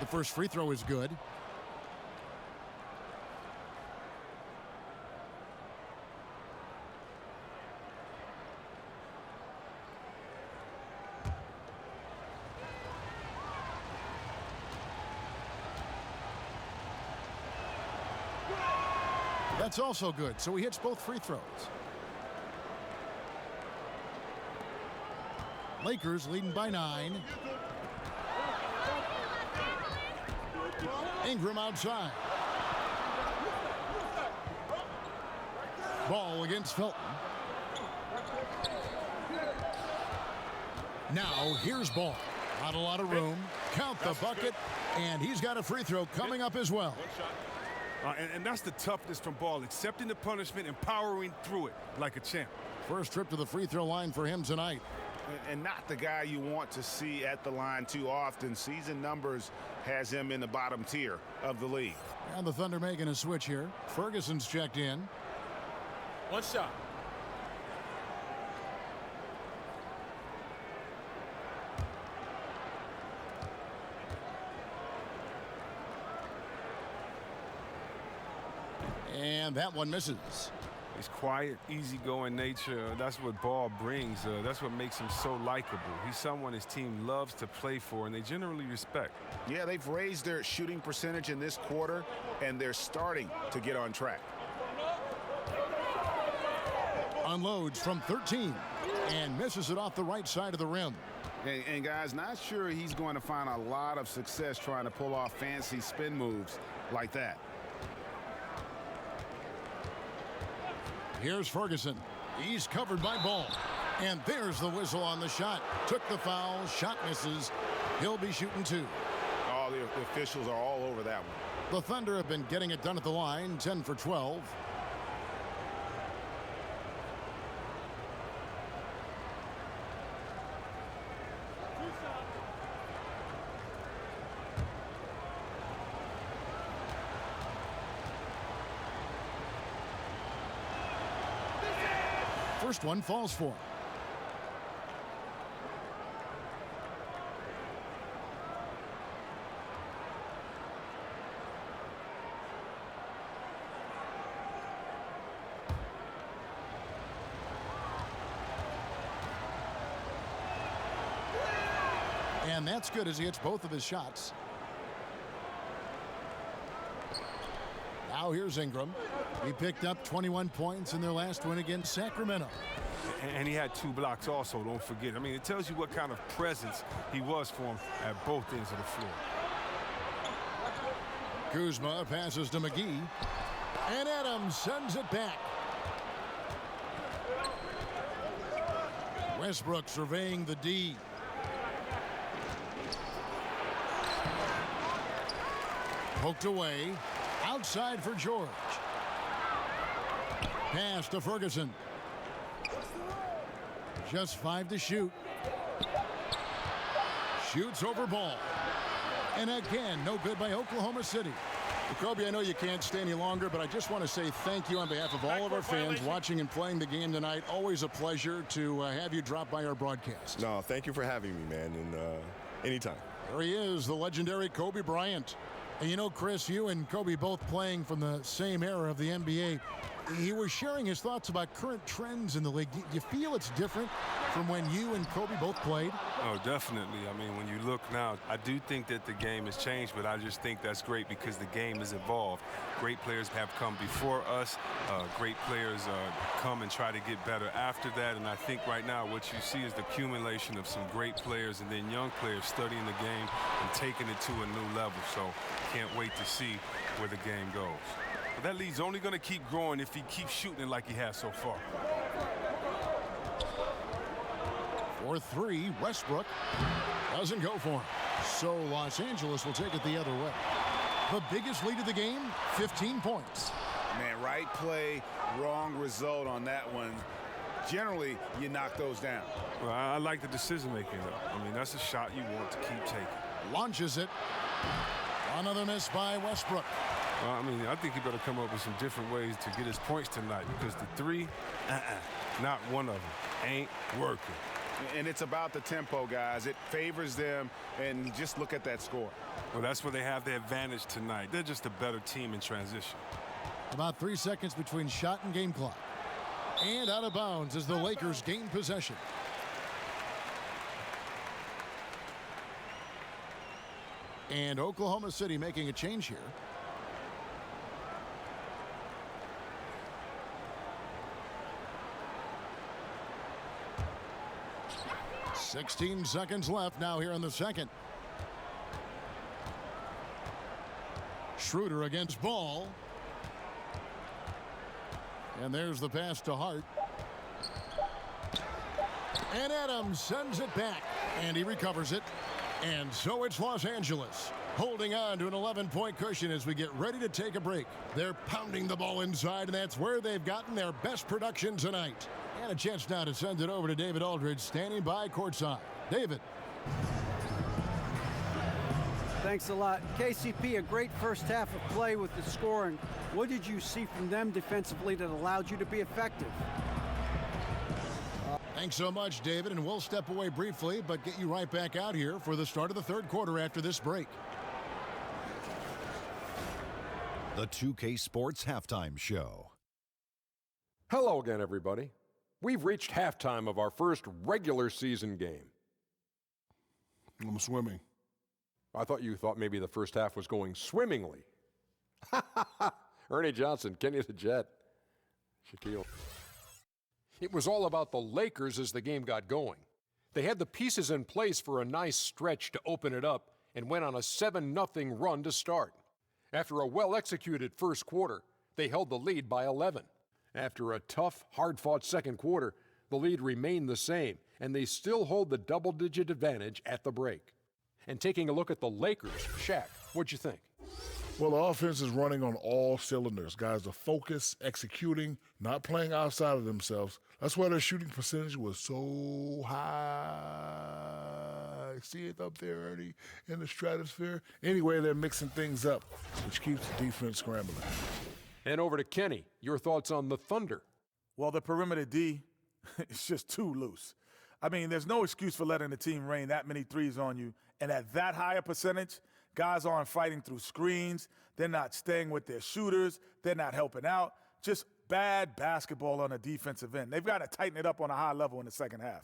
The first free throw is good. That's also good, so he hits both free throws. Lakers leading by 9. Ingram outside. Ball against Felton. Now here's Ball. Not a lot of room. Count the bucket, and he's got a free throw coming up as well. And that's the toughness from Ball, accepting the punishment and powering through it like a champ. First trip to the free throw line for him tonight. And not the guy you want to see at the line too often. Season numbers has him in the bottom tier of the league. And the Thunder making a switch here. Ferguson's checked in. One shot. And that one misses. His quiet, easygoing nature, that's what Ball brings. That's what makes him so likable. He's someone his team loves to play for, and they generally respect. Yeah, they've raised their shooting percentage in this quarter, and they're starting to get on track. Unloads from 13 and misses it off the right side of the rim. And guys, not sure he's going to find a lot of success trying to pull off fancy spin moves like that. Here's Ferguson. He's covered by Ball. And there's the whistle on the shot. Took the foul. Shot misses. He'll be shooting 2. Oh, the officials are all over that one. The Thunder have been getting it done at the line. 10 for 12. First one falls for him. And that's good as he hits both of his shots. Now here's Ingram. He picked up 21 points in their last win against Sacramento. And he had 2 blocks also, don't forget. I mean, it tells you what kind of presence he was for him at both ends of the floor. Kuzma passes to McGee. And Adams sends it back. Westbrook surveying the D. Poked away. Outside for George. Pass to Ferguson. Just 5 to shoot. Shoots over Ball. And again, no good by Oklahoma City. Well, Kobe, I know you can't stay any longer, but I just want to say thank you on behalf of all of our fans watching and playing the game tonight. Always a pleasure to have you drop by our broadcast. No, thank you for having me, man, and anytime. There he is, the legendary Kobe Bryant. And you know, Chris, you and Kobe both playing from the same era of the NBA. He was sharing his thoughts about current trends in the league. Do you feel it's different from when you and Kobe both played? Oh, definitely. I mean, when you look now, I do think that the game has changed, but I just think that's great because the game has evolved. Great players have come before us. Great players come and try to get better after that. And I think right now what you see is the accumulation of some great players and then young players studying the game and taking it to a new level. So can't wait to see where the game goes. But that lead's only going to keep growing if he keeps shooting it like he has so far. For three, Westbrook doesn't go for him. So Los Angeles will take it the other way. The biggest lead of the game, 15 points. Man, right play, wrong result on that one. Generally, you knock those down. Well, I like the decision making, though. I mean, that's a shot you want to keep taking. Launches it. Another miss by Westbrook. Well, I mean, I think he better come up with some different ways to get his points tonight because the three, not one of them, ain't working. And it's about the tempo, guys. It favors them, and just look at that score. Well, that's where they have the advantage tonight. They're just a better team in transition. About 3 seconds between shot and game clock. And out of bounds as the Lakers gain possession. And Oklahoma City making a change here. "16 seconds left now here in the second. Schroeder against Ball. And there's the pass to Hart. And Adams sends it back. And he recovers it. And so it's Los Angeles holding on to an 11-point cushion as we get ready to take a break. They're pounding the ball inside, and that's where they've gotten their best production tonight. And a chance now to send it over to David Aldridge, standing by courtside. David. Thanks a lot. KCP, a great first half of play with the scoring. What did you see from them defensively that allowed you to be effective? Thanks so much, David, and we'll step away briefly, but get you right back out here for the start of the third quarter after this break. The 2K Sports Halftime Show. Hello again, everybody. We've reached halftime of our first regular season game. I'm swimming. I thought you thought maybe the first half was going swimmingly. Ernie Johnson, Kenny the Jet, Shaquille. It was all about the Lakers as the game got going. They had the pieces in place for a nice stretch to open it up and went on a 7-0 run to start. After a well-executed first quarter, they held the lead by 11. After a tough, hard-fought second quarter, the lead remained the same, and they still hold the double-digit advantage at the break. And taking a look at the Lakers, Shaq, what'd you think? Well, the offense is running on all cylinders. Guys are focused, executing, not playing outside of themselves. That's why their shooting percentage was so high. See it up there, Ernie, in the stratosphere? Anyway, they're mixing things up, which keeps the defense scrambling. And over to Kenny, your thoughts on the Thunder. Well, the perimeter D is just too loose. I mean, there's no excuse for letting the team rain that many threes on you. And at that high a percentage, guys aren't fighting through screens. They're not staying with their shooters. They're not helping out. Just bad basketball on the defensive end. They've got to tighten it up on a high level in the second half.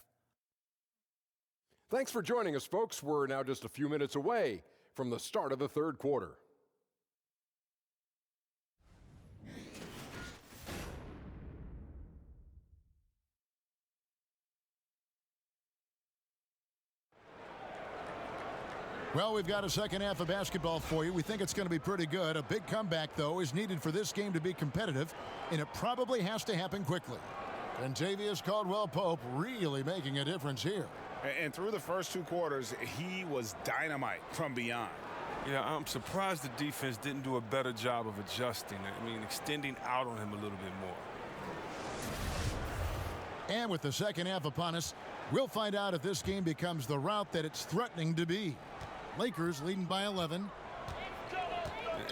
Thanks for joining us, folks. We're now just a few minutes away from the start of the third quarter. Well, we've got a second half of basketball for you. We think it's going to be pretty good. A big comeback, though, is needed for this game to be competitive, and it probably has to happen quickly. Kentavious Caldwell-Pope really making a difference here. And through the first two quarters, he was dynamite from beyond. Yeah, I'm surprised the defense didn't do a better job of adjusting. I mean, extending out on him a little bit more. And with the second half upon us, we'll find out if this game becomes the route that it's threatening to be. Lakers leading by 11.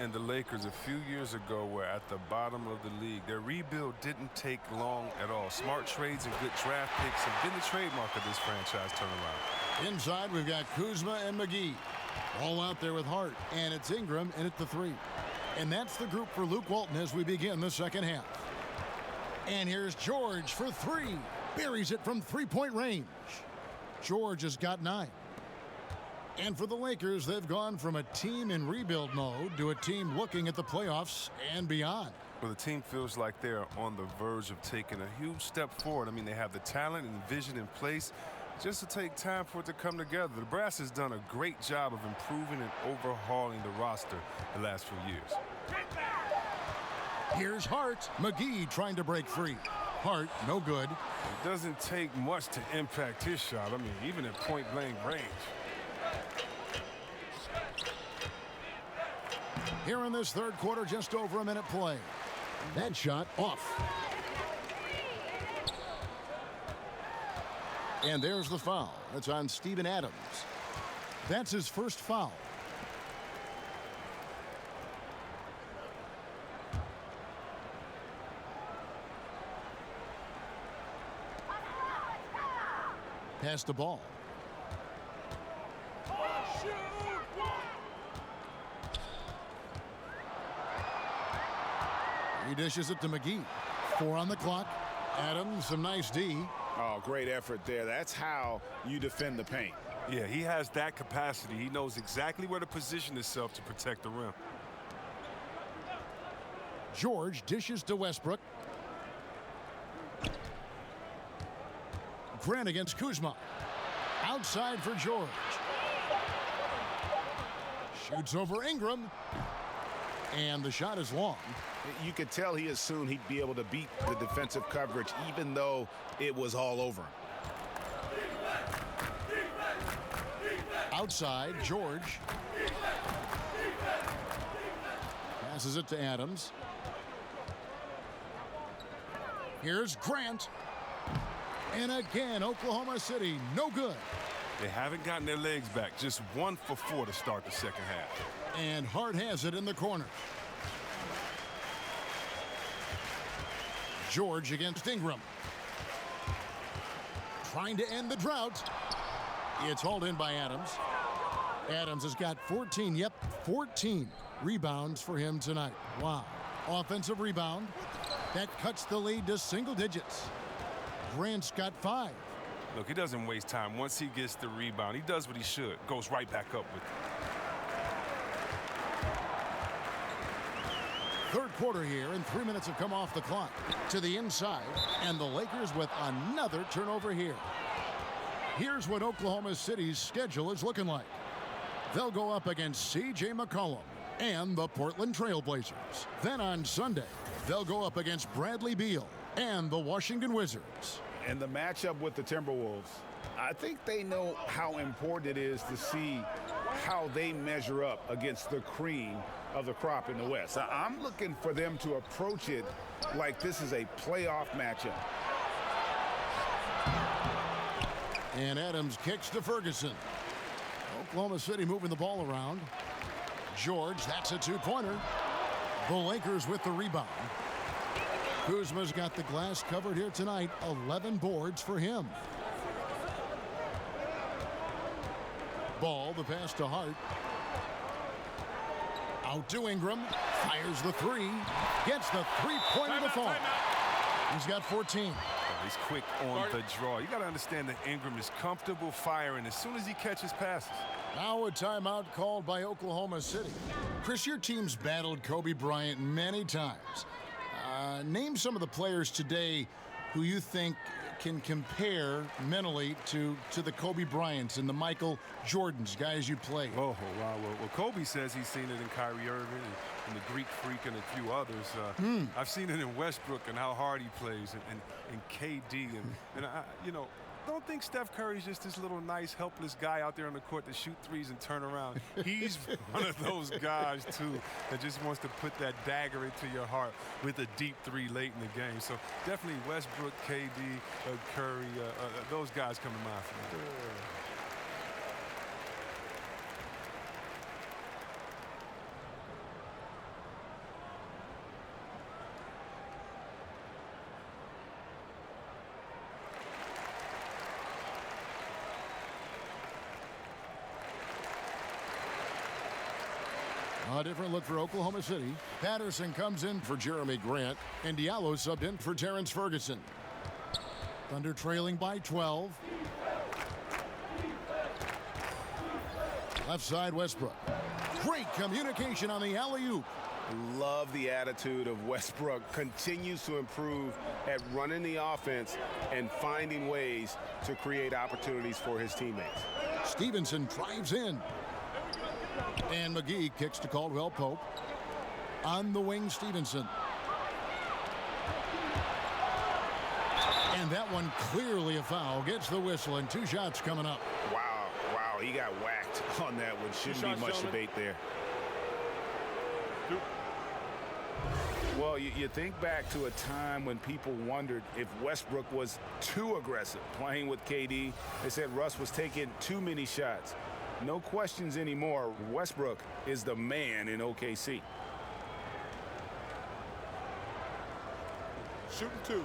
and the Lakers a few years ago were at the bottom of the league. Their rebuild didn't take long at all. Smart trades and good draft picks have been the trademark of this franchise turnaround. Inside, we've got Kuzma and McGee. All out there with Hart, and it's Ingram in at the 3. And that's the group for Luke Walton as we begin the second half. And here's George for 3. Buries it from three-point range. George has got 9. And for the Lakers, they've gone from a team in rebuild mode to a team looking at the playoffs and beyond. Well, the team feels like they're on the verge of taking a huge step forward. I mean, they have the talent and vision in place. Just to take time for it to come together. The brass has done a great job of improving and overhauling the roster the last few years. Here's Hart. McGee trying to break free. Hart, no good. It doesn't take much to impact his shot. I mean, even at point-blank range. Here in this third quarter, just over a minute play. That shot off. And there's the foul. It's on Steven Adams. That's his first foul. Pass the ball. He dishes it to McGee. 4 on the clock. Adams, some nice D. Oh, great effort there. That's how you defend the paint. Yeah, he has that capacity. He knows exactly where to position himself to protect the rim. George dishes to Westbrook. Grant against Kuzma. Outside for George. Shoots over Ingram. And the shot is long. You could tell he assumed he'd be able to beat the defensive coverage even though it was all over him. Outside, George. Passes it to Adams. Here's Grant. And again, Oklahoma City, no good. They haven't gotten their legs back. Just 1 for 4 to start the second half. And Hart has it in the corner. George against Ingram. Trying to end the drought. It's hauled in by Adams. Adams has got 14 rebounds for him tonight. Wow. Offensive rebound. That cuts the lead to single digits. Grant's got 5. Look, he doesn't waste time. Once he gets the rebound, he does what he should. Goes right back up with it. Third quarter here, and 3 minutes have come off the clock. To the inside, and the Lakers with another turnover here. Here's what Oklahoma City's schedule is looking like. They'll go up against C.J. McCollum and the Portland Trail Blazers. Then on Sunday, they'll go up against Bradley Beal and the Washington Wizards. And the matchup with the Timberwolves, I think they know how important it is to see how they measure up against the cream of the crop in the West. I'm looking for them to approach it like this is a playoff matchup. And Adams kicks to Ferguson. Oklahoma City moving the ball around. George, that's a 2-pointer. The Lakers with the rebound. Kuzma's got the glass covered here tonight. 11 boards for him. Ball, the pass to Hart. Out to Ingram. Fires the 3. Gets the 3-pointer to fall. He's got 14. He's quick on the draw. You got to understand that Ingram is comfortable firing as soon as he catches passes. Now a timeout called by Oklahoma City. Chris, your team's battled Kobe Bryant many times. Name some of the players today who you think can compare mentally to the Kobe Bryants and the Michael Jordans, guys you played. Oh, wow. Well, Kobe says he's seen it in Kyrie Irving and the Greek Freak and a few others. I've seen it in Westbrook and how hard he plays and KD. And don't think Steph Curry's just this little nice, helpless guy out there on the court to shoot threes and turn around. He's one of those guys, too, that just wants to put that dagger into your heart with a deep 3 late in the game. So definitely Westbrook, KD, Curry, those guys come to mind for me. A different look for Oklahoma City. Patterson comes in for Jeremy Grant, and Diallo subbed in for Terrence Ferguson. Thunder trailing by 12. Left side, Westbrook. Great communication on the alley-oop. Love the attitude of Westbrook. Continues to improve at running the offense and finding ways to create opportunities for his teammates. Stevenson drives in. And McGee kicks to Caldwell Pope. On the wing, Stevenson. And that one clearly a foul. Gets the whistle, and 2 shots coming up. Wow, he got whacked on that one. Shouldn't be much debate there. Well, you think back to a time when people wondered if Westbrook was too aggressive playing with KD. They said Russ was taking too many shots. No questions anymore. Westbrook is the man in OKC. Shooting 2.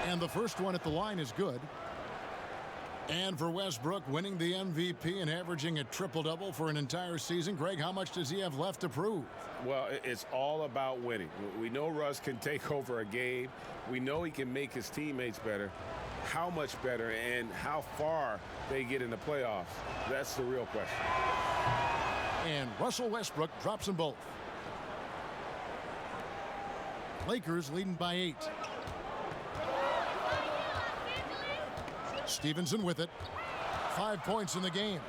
And the first one at the line is good. And for Westbrook, winning the MVP and averaging a triple-double for an entire season. Greg, how much does he have left to prove? Well, it's all about winning. We know Russ can take over a game. We know he can make his teammates better. How much better and how far they get in the playoffs, that's the real question. And Russell Westbrook drops them both. Lakers leading by 8. Stevenson with it. 5 points in the game.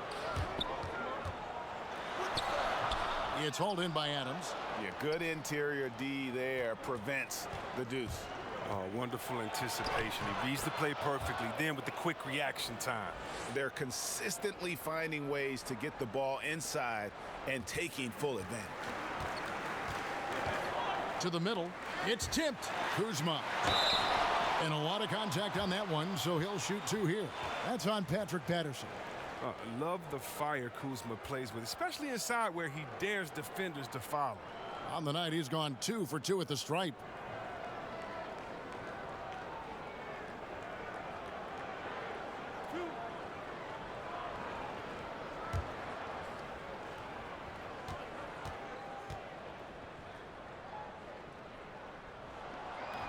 It's hauled in by Adams. Yeah, good interior D there prevents the deuce. Oh, wonderful anticipation. He reads the play perfectly. Then with the quick reaction time. They're consistently finding ways to get the ball inside and taking full advantage. To the middle. It's tipped. Kuzma. And a lot of contact on that one, so he'll shoot 2 here. That's on Patrick Patterson. Love the fire Kuzma plays with, especially inside where he dares defenders to follow. On the night, he's gone 2 for 2 at the stripe.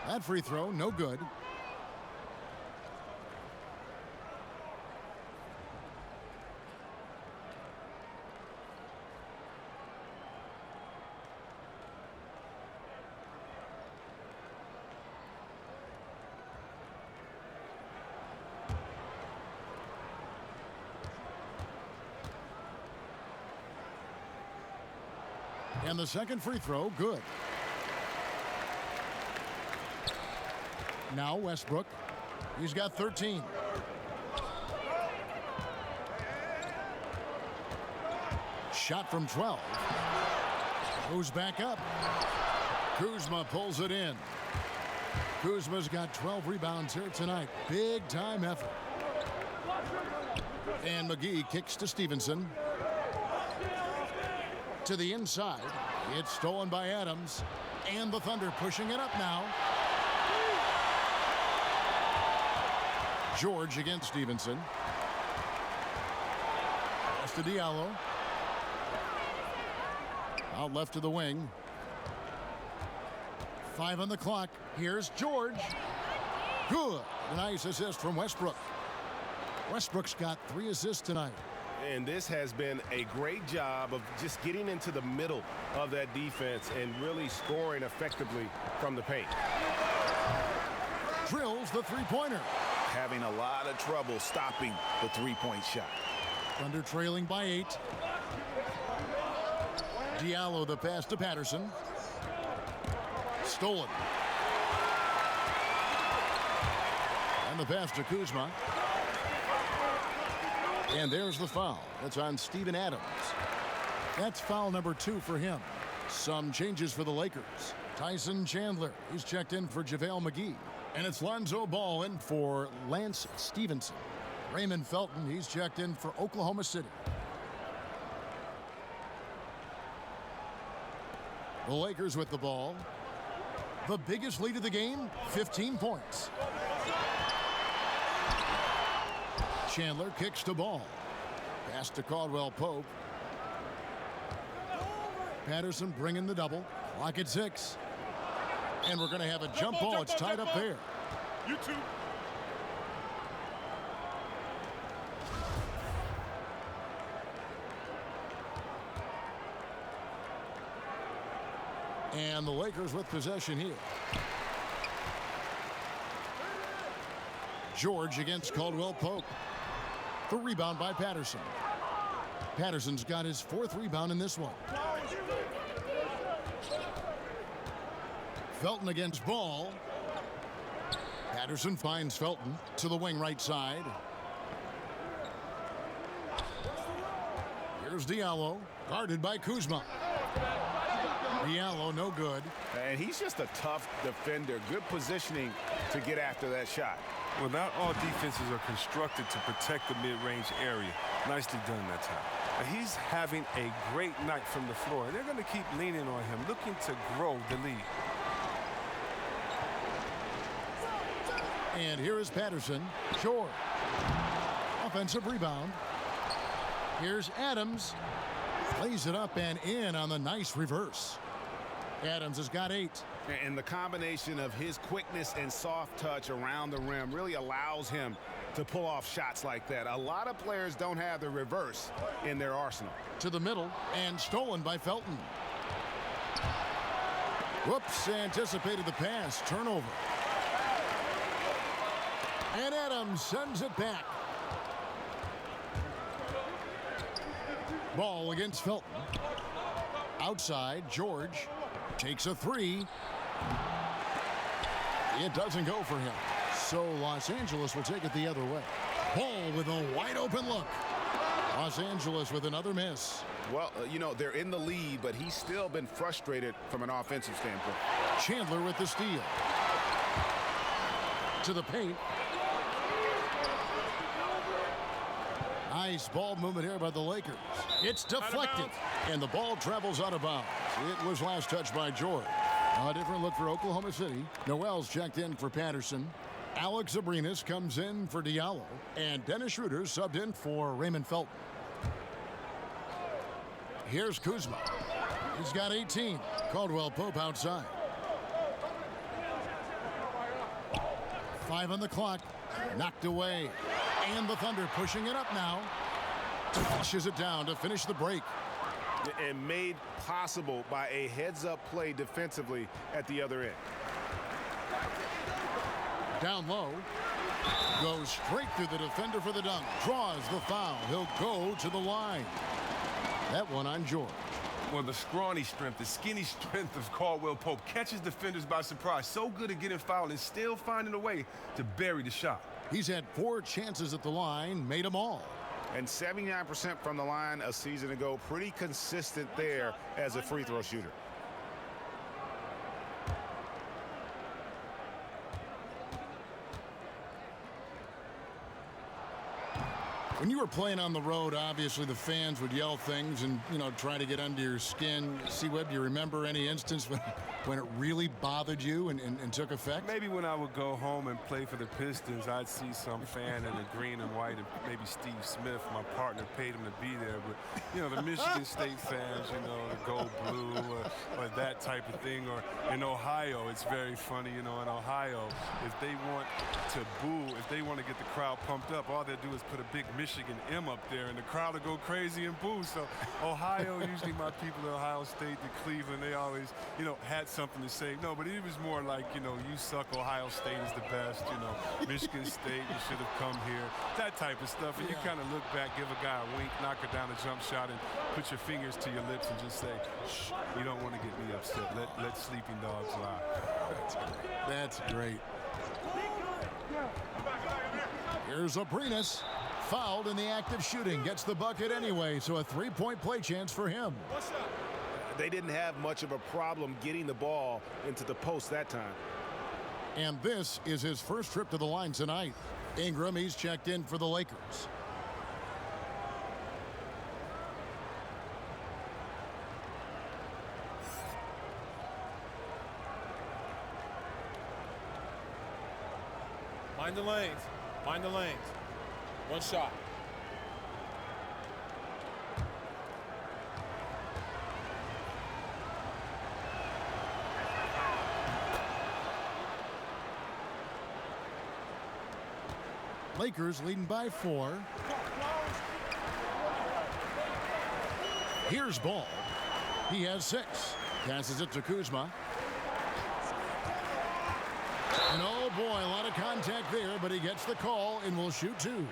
That free throw, no good. And the second free throw, good. Now Westbrook. He's got 13. Shot from 12. Goes back up. Kuzma pulls it in. Kuzma's got 12 rebounds here tonight. Big time effort. And McGee kicks to Stevenson. To the inside. It's stolen by Adams. And the Thunder pushing it up now. George against Stevenson. Pass to Diallo. Out left to the wing. 5 on the clock. Here's George. Good. A nice assist from Westbrook. Westbrook's got 3 assists tonight. And this has been a great job of just getting into the middle of that defense and really scoring effectively from the paint. Drills the three-pointer. Having a lot of trouble stopping the three-point shot. Thunder trailing by 8. Diallo the pass to Patterson. Stolen. And the pass to Kuzma. And there's the foul. That's on Steven Adams. That's foul number 2 for him. Some changes for the Lakers. Tyson Chandler, he's checked in for JaVale McGee. And it's Lonzo Ball in for Lance Stevenson. Raymond Felton, he's checked in for Oklahoma City. The Lakers with the ball. The biggest lead of the game, 15 points. Chandler kicks the ball. Pass to Caldwell Pope. Patterson bringing the double. Clock at 6. And we're going to have a jump ball. It's tied up there. You too. And the Lakers with possession here. George against Caldwell Pope. The rebound by Patterson. Patterson's got his 4th rebound in this one. Felton against Ball. Patterson finds Felton to the wing right side. Here's Diallo, guarded by Kuzma. Diallo, no good. And he's just a tough defender. Good positioning to get after that shot. Well, not all defenses are constructed to protect the mid-range area. Nicely done that time. He's having a great night from the floor, and they're going to keep leaning on him, looking to grow the lead. And here is Patterson. Short. Offensive rebound. Here's Adams. Lays it up and in on the nice reverse. Adams has got 8. And the combination of his quickness and soft touch around the rim really allows him to pull off shots like that. A lot of players don't have the reverse in their arsenal. To the middle and stolen by Felton. Whoops, anticipated the pass. Turnover. And Adams sends it back. Ball against Felton. Outside, George takes a 3. It doesn't go for him. So Los Angeles will take it the other way. Ball with a wide open look. Los Angeles with another miss. Well, you know, they're in the lead, but he's still been frustrated from an offensive standpoint. Chandler with the steal. To the paint. Nice ball movement here by the Lakers. It's deflected, and the ball travels out of bounds. It was last touched by George. A different look for Oklahoma City. Noel's checked in for Patterson. Alex Abrinas comes in for Diallo, and Dennis Schroeder subbed in for Raymond Felton. Here's Kuzma. He's got 18. Caldwell Pope outside. 5 on the clock. Knocked away. And the Thunder pushing it up now. Flushes it down to finish the break. And made possible by a heads-up play defensively at the other end. Down low. Goes straight through the defender for the dunk. Draws the foul. He'll go to the line. That one on George. Well, the scrawny strength, the skinny strength of Caldwell Pope catches defenders by surprise. So good at getting fouled and still finding a way to bury the shot. He's had 4 chances at the line, made them all. And 79% from the line a season ago. Pretty consistent there as a free throw shooter. When you were playing on the road, obviously the fans would yell things and, you know, try to get under your skin. C-Web, do you remember any instance when it really bothered you and took effect? Maybe when I would go home and play for the Pistons, I'd see some fan in the green and white, and maybe Steve Smith, my partner, paid him to be there. But, you know, the Michigan State fans, you know, the go blue or that type of thing. Or in Ohio, it's very funny, you know, in Ohio, if they want to boo, if they want to get the crowd pumped up, all they do is put a big Michigan M up there, and the crowd will go crazy and boo. So Ohio, usually my people at Ohio State, to Cleveland, they always, you know, had something to say. No, but it was more like, you know, you suck, Ohio State is the best, you know, Michigan State, you should have come here, that type of stuff. And you kind of look back, give a guy a wink, knock her down a jump shot, and put your fingers to your lips and just say, shh, you don't want to get me upset. Let sleeping dogs lie. That's great. Here's Abrinas. Fouled in the act of shooting. Gets the bucket anyway, so a 3-point play chance for him. They didn't have much of a problem getting the ball into the post that time. And this is his first trip to the line tonight. Ingram, he's checked in for the Lakers. Mind the lanes. Mind the lanes. One shot. Lakers leading by 4. Here's Ball. He has 6. Passes it to Kuzma. And oh boy, a lot of contact there, but he gets the call and will shoot 2.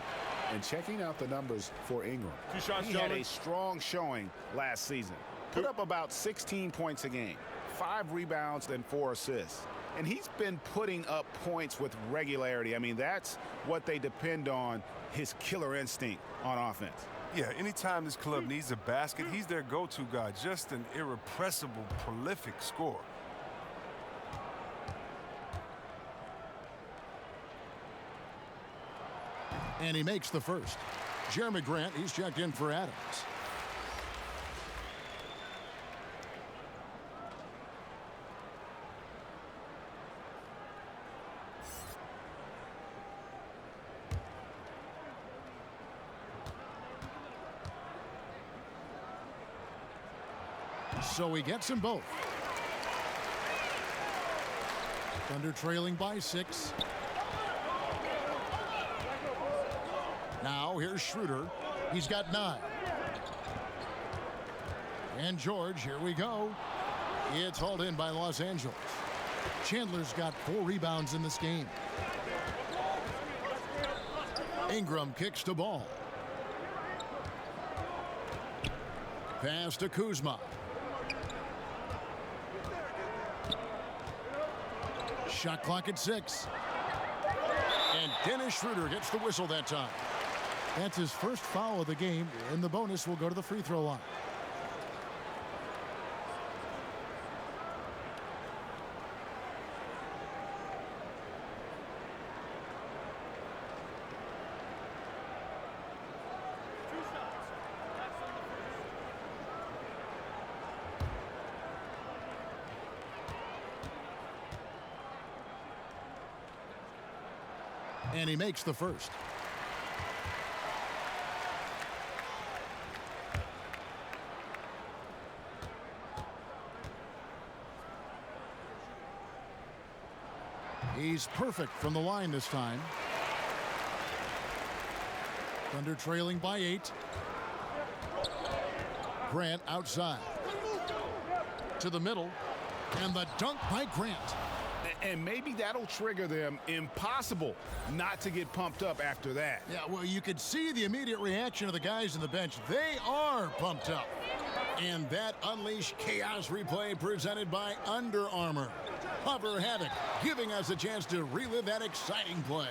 And checking out the numbers for Ingram. 2 shots, he had a strong showing last season. Put up about 16 points a game, 5 rebounds and 4 assists. And he's been putting up points with regularity. I mean, that's what they depend on, his killer instinct on offense. Yeah, anytime this club needs a basket, he's their go-to guy. Just an irrepressible, prolific scorer. And he makes the first. Jeremy Grant, he's checked in for Adams. So he gets them both. Thunder trailing by 6. Now here's Schroeder. He's got 9. And George, here we go. It's hauled in by Los Angeles. Chandler's got 4 rebounds in this game. Ingram kicks to Ball. Pass to Kuzma. Shot clock at 6. And Dennis Schroeder gets the whistle that time. That's his first foul of the game, and the bonus will go to the free throw line. And he makes the first. He's perfect from the line this time. Thunder trailing by 8. Grant outside. To the middle. And the dunk by Grant. And maybe that'll trigger them. Impossible not to get pumped up after that. Yeah, well, you could see the immediate reaction of the guys on the bench. They are pumped up. And that unleashed chaos replay presented by Under Armour. Hover Havoc, giving us a chance to relive that exciting play.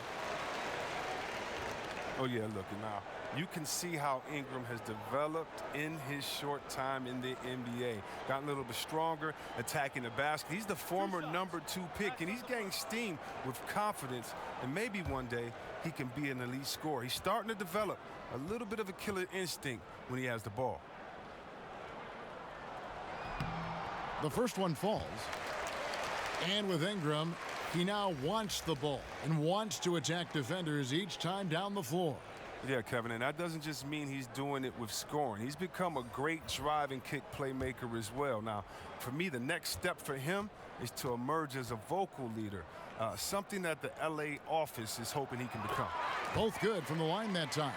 Oh, yeah, look, now, you can see how Ingram has developed in his short time in the NBA. Gotten a little bit stronger, attacking the basket. He's the former #2 pick, and he's getting steam with confidence. And maybe one day he can be an elite scorer. He's starting to develop a little bit of a killer instinct when he has the ball. The first one falls. And with Ingram, he now wants the ball and wants to attack defenders each time down the floor. Yeah, Kevin, and that doesn't just mean he's doing it with scoring. He's become a great drive and kick playmaker as well. Now, for me, the next step for him is to emerge as a vocal leader, something that the LA office is hoping he can become. Both good from the line that time.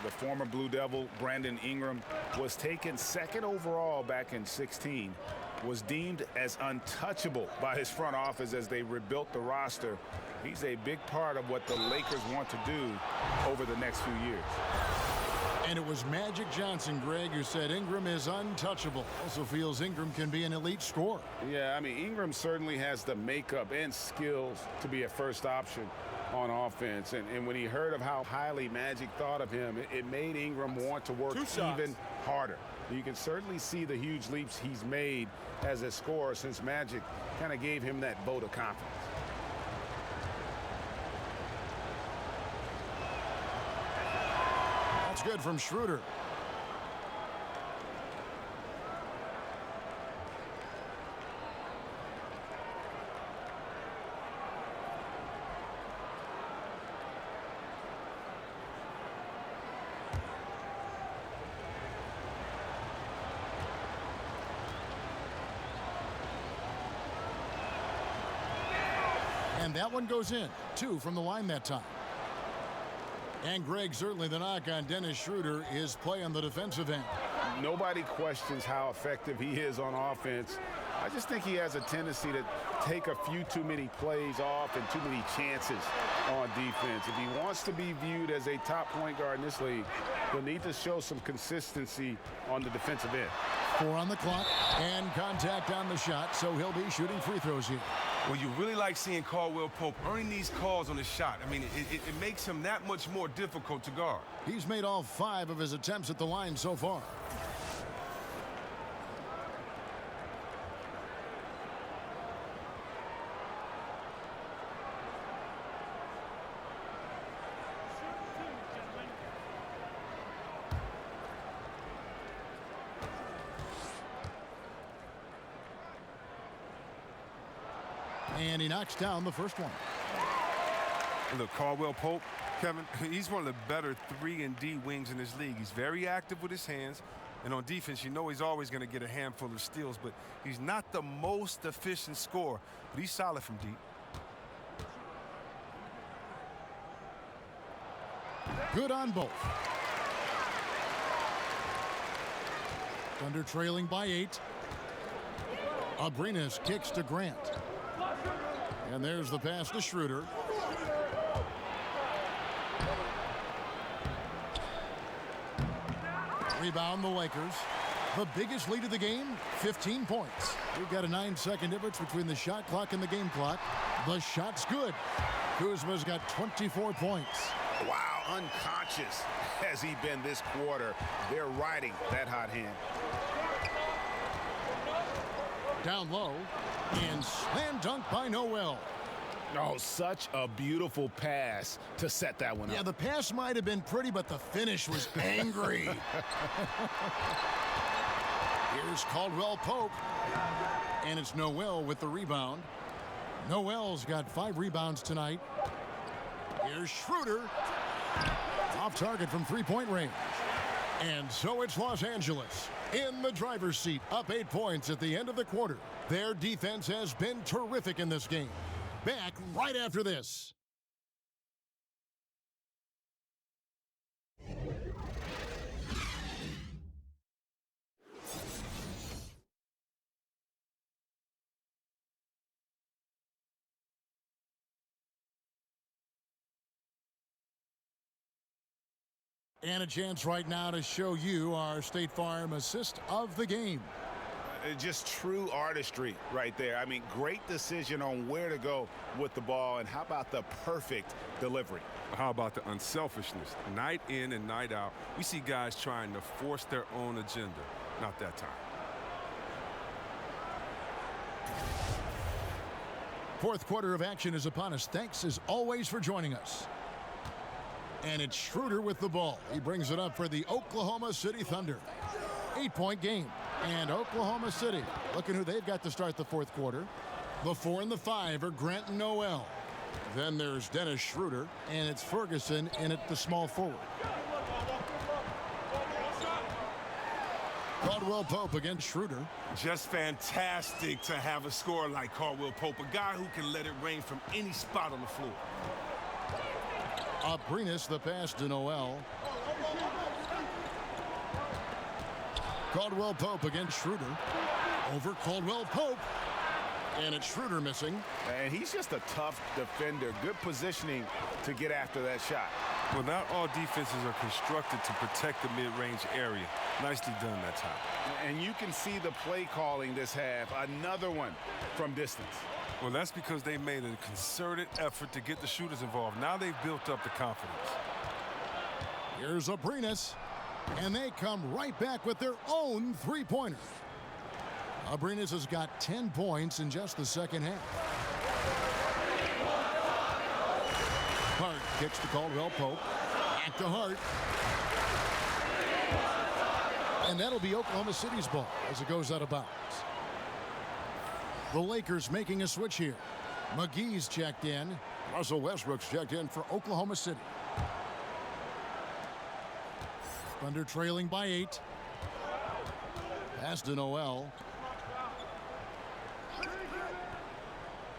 The former Blue Devil, Brandon Ingram, was taken 2nd overall back in 2016, was deemed as untouchable by his front office as they rebuilt the roster. He's a big part of what the Lakers want to do over the next few years. And it was Magic Johnson, Greg, who said Ingram is untouchable. Also feels Ingram can be an elite scorer. Yeah, I mean, Ingram certainly has the makeup and skills to be a first option on offense. And when he heard of how highly Magic thought of him, it made Ingram want to work even harder. You can certainly see the huge leaps he's made as a scorer since Magic kind of gave him that vote of confidence. That's good from Schroeder. And that one goes in. 2 from the line that time. And Greg, certainly the knock on Dennis Schroeder is play on the defensive end. Nobody questions how effective he is on offense. I just think he has a tendency to take a few too many plays off and too many chances on defense. If he wants to be viewed as a top point guard in this league, he'll need to show some consistency on the defensive end. 4 on the clock and contact on the shot, so he'll be shooting free throws here. Well, you really like seeing Caldwell Pope earning these calls on the shot. I mean, it makes him that much more difficult to guard. He's made all 5 of his attempts at the line so far. And he knocks down the first one. Look, Caldwell Pope, Kevin, he's one of the better 3-and-D wings in this league. He's very active with his hands. And on defense, you know he's always going to get a handful of steals, but he's not the most efficient scorer. But he's solid from deep. Good on both. Thunder trailing by 8. Abrines kicks to Grant. And there's the pass to Schroeder. Rebound the Lakers. The biggest lead of the game, 15 points. We've got a 9-second difference between the shot clock and the game clock. The shot's good. Kuzma's got 24 points. Wow, unconscious has he been this quarter. They're riding that hot hand. Down low, and slam dunk by Noel. Oh, such a beautiful pass to set that one up. Yeah, the pass might have been pretty, but the finish was angry. Here's Caldwell Pope, and it's Noel with the rebound. Noel's got 5 rebounds tonight. Here's Schroeder, off target from 3-point range. And so it's Los Angeles in the driver's seat, up 8 points at the end of the quarter. Their defense has been terrific in this game. Back right after this. And a chance right now to show you our State Farm assist of the game. Just true artistry right there. I mean, great decision on where to go with the ball, and how about the perfect delivery? How about the unselfishness? Night in and night out, we see guys trying to force their own agenda. Not that time. Fourth quarter of action is upon us. Thanks as always for joining us. And it's Schroeder with the ball. He brings it up for the Oklahoma City Thunder. 8-point game. And Oklahoma City, looking who they've got to start the fourth quarter. The 4 and the 5 are Grant and Noel. Then there's Dennis Schroeder, and it's Ferguson in at the small forward. Caldwell Pope against Schroeder. Just fantastic to have a scorer like Caldwell Pope, a guy who can let it rain from any spot on the floor. Abrines, the pass to Noel. Caldwell Pope against Schroeder. Over Caldwell Pope. And it's Schroeder missing. And he's just a tough defender. Good positioning to get after that shot. Well, not all defenses are constructed to protect the mid-range area. Nicely done that time. And you can see the play calling this half. Another one from distance. Well, that's because they made a concerted effort to get the shooters involved. Now they've built up the confidence. Here's Abrines. And they come right back with their own three-pointer. Abrines has got 10 points in just the second half. Hart kicks to Caldwell Pope. Back to Hart. And that'll be Oklahoma City's ball as it goes out of bounds. The Lakers making a switch here. McGee's checked in. Russell Westbrook's checked in for Oklahoma City. Thunder trailing by 8. Pass to Noel.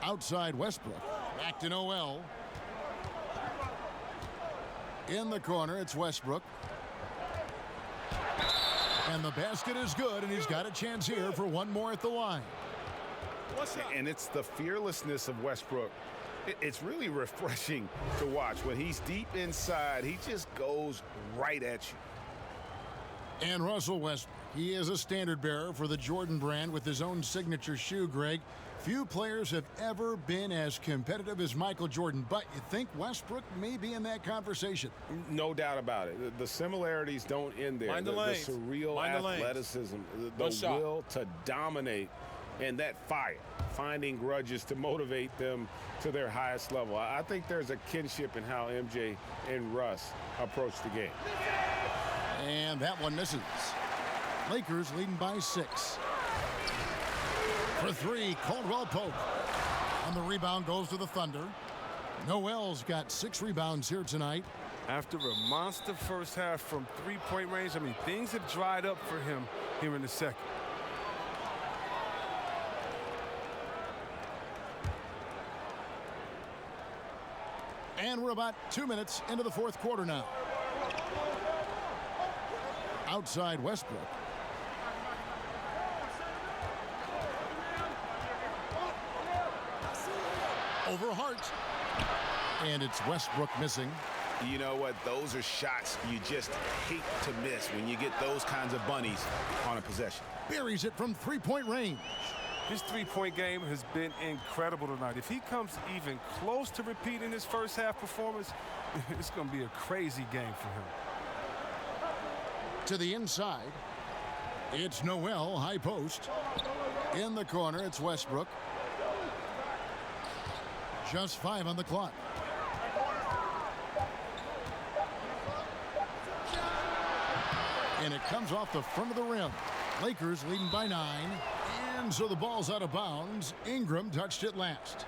Outside Westbrook. Back to Noel. In the corner, it's Westbrook. And the basket is good, and he's got a chance here for one more at the line. And it's the fearlessness of Westbrook. It's really refreshing to watch. When he's deep inside, he just goes right at you. And Russell Westbrook, he is a standard bearer for the Jordan brand with his own signature shoe, Greg. Few players have ever been as competitive as Michael Jordan, but you think Westbrook may be in that conversation? No doubt about it. The similarities don't end there. Mind the lanes. Surreal Mind the athleticism, the shot. will to dominate, and that fire, finding grudges to motivate them to their highest level. I think there's a kinship in how MJ and Russ approach the game. And that one misses. Lakers leading by 6. For 3, Caldwell Pope. On the rebound goes to the Thunder. Noel's got 6 rebounds here tonight. After a monster first half from three-point range, I mean, things have dried up for him here in the second. And we're about 2 minutes into the fourth quarter now. Outside Westbrook. Over Hart. And it's Westbrook missing. You know what? Those are shots you just hate to miss when you get those kinds of bunnies on a possession. Buries it from three-point range. His three-point game has been incredible tonight. If he comes even close to repeating his first half performance, it's going to be a crazy game for him. To the inside, it's Noel, high post. In the corner, it's Westbrook. Just 5 on the clock. And it comes off the front of the rim. Lakers leading by 9. And so the ball's out of bounds. Ingram touched it last.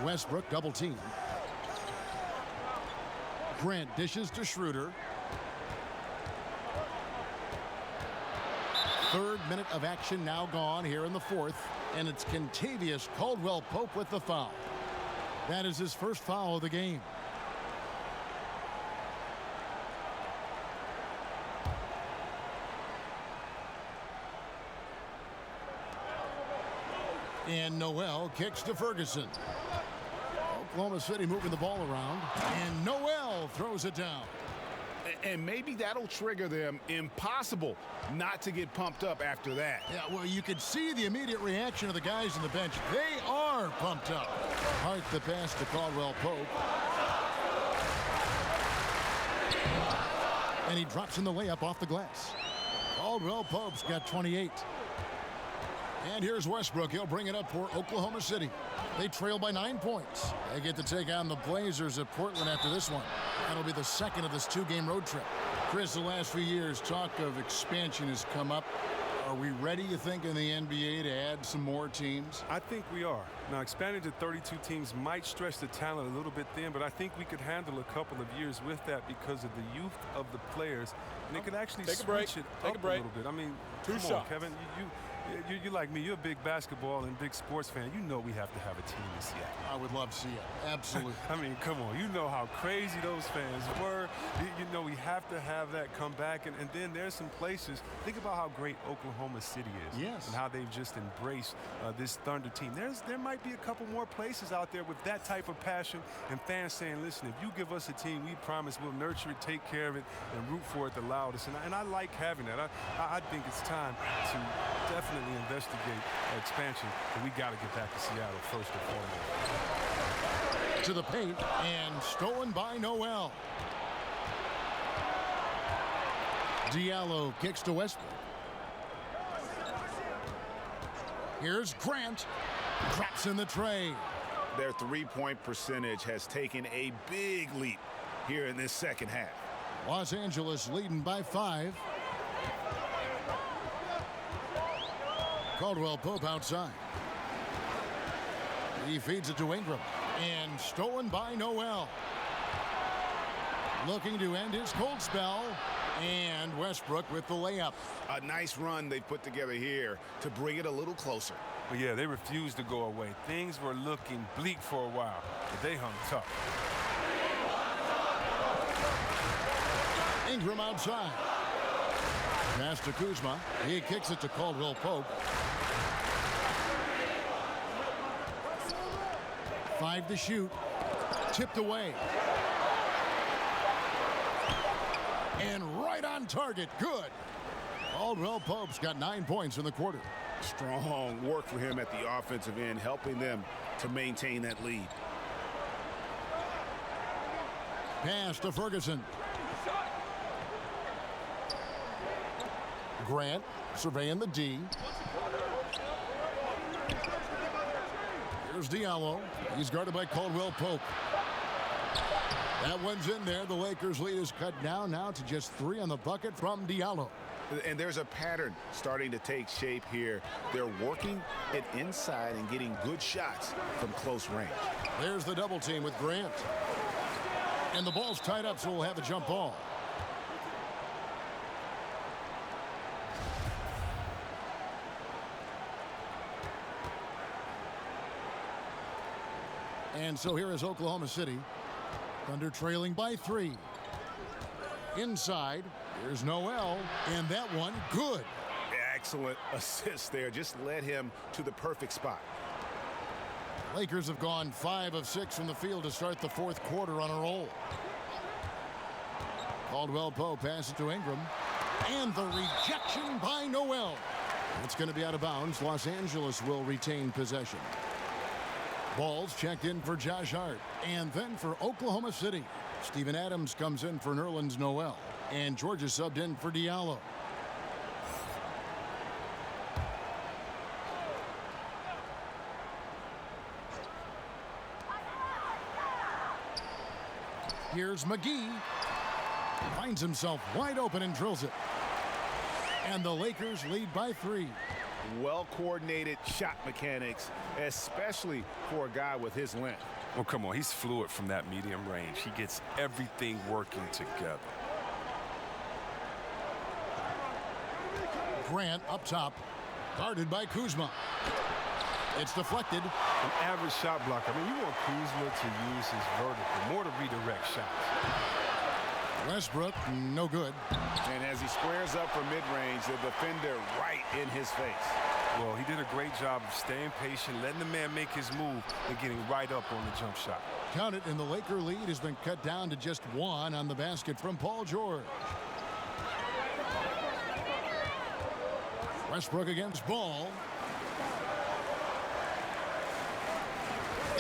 Westbrook double team. Grant dishes to Schroeder. Third minute of action now gone here in the fourth, and it's Kentavious Caldwell Pope with the foul. That is his first foul of the game. And Noel kicks to Ferguson. Oklahoma City moving the ball around, and Noel throws it down. And maybe that'll trigger them. Impossible not to get pumped up after that. Yeah, well, you could see the immediate reaction of the guys on the bench. They are pumped up. Hart the pass to Caldwell Pope. And he drops in the layup off the glass. Caldwell Pope's got 28. And here's Westbrook. He'll bring it up for Oklahoma City. They trail by 9 points. They get to take on the Blazers at Portland after this one. That'll be the second of this 2-game road trip. Chris, the last few years, talk of expansion has come up. Are we ready, you think, in the NBA to add some more teams? I think we are. Now, expanding to 32 teams might stretch the talent a little bit thin, but I think we could handle a couple of years with that because of the youth of the players. And it could actually switch it up a little bit. I mean, come on, Kevin. You're like me. You're a big basketball and big sports fan. You know we have to have a team in Seattle. I would love Seattle. Absolutely. I mean, come on. You know how crazy those fans were. You know we have to have that come back. And then there's some places. Think about how great Oklahoma City is. Yes. And how they've just embraced this Thunder team. There might be a couple more places out there with that type of passion and fans saying, listen, if you give us a team, we promise we'll nurture it, take care of it, and root for it the loudest. And I like having that. I think it's time to definitely investigate expansion, but we got to get back to Seattle first and foremost. To the paint, and stolen by Noel. Diallo kicks to Westbrook. Here's Grant. Drops in the tray. Their three-point percentage has taken a big leap here in this second half. Los Angeles leading by 5. Caldwell Pope outside. He feeds it to Ingram. And stolen by Noel. Looking to end his cold spell. And Westbrook with the layup. A nice run they put together here to bring it a little closer. But yeah, they refused to go away. Things were looking bleak for a while, but they hung tough. Ingram outside. Pass to Kuzma. He kicks it to Caldwell Pope. 5 to shoot. Tipped away. And right on target. Good. Caldwell Pope's got 9 points in the quarter. Strong work for him at the offensive end, helping them to maintain that lead. Pass to Ferguson. Grant surveying the D. Here's Diallo. He's guarded by Caldwell Pope. That one's in there. The Lakers' lead is cut down now to just 3 on the bucket from Diallo. And there's a pattern starting to take shape here. They're working it inside and getting good shots from close range. There's the double team with Grant. And the ball's tied up, so we'll have a jump ball. And so here is Oklahoma City. Thunder trailing by 3. Inside, here's Noel, and that one good. Excellent assist there. Just led him to the perfect spot. Lakers have gone 5 of 6 from the field to start the 4th quarter on a roll. Caldwell Pope passes to Ingram. And the rejection by Noel. It's going to be out of bounds. Los Angeles will retain possession. Ball's checked in for Josh Hart. And then for Oklahoma City. Steven Adams comes in for Nerlens Noel. And Georgia subbed in for Diallo. Here's McGee. Finds himself wide open and drills it. And the Lakers lead by 3. Well-coordinated shot mechanics, especially for a guy with his length. Well, come on, he's fluid from that medium range. He gets everything working together. Grant up top, guarded by Kuzma. It's deflected. An average shot blocker. I mean, you want Kuzma to use his vertical more to redirect shots. Westbrook, no good. And as he squares up for mid-range, the defender right in his face. Well, he did a great job of staying patient, letting the man make his move, and getting right up on the jump shot. Count it, and the Laker lead has been cut down to just 1 on the basket from Paul George. Westbrook against Ball.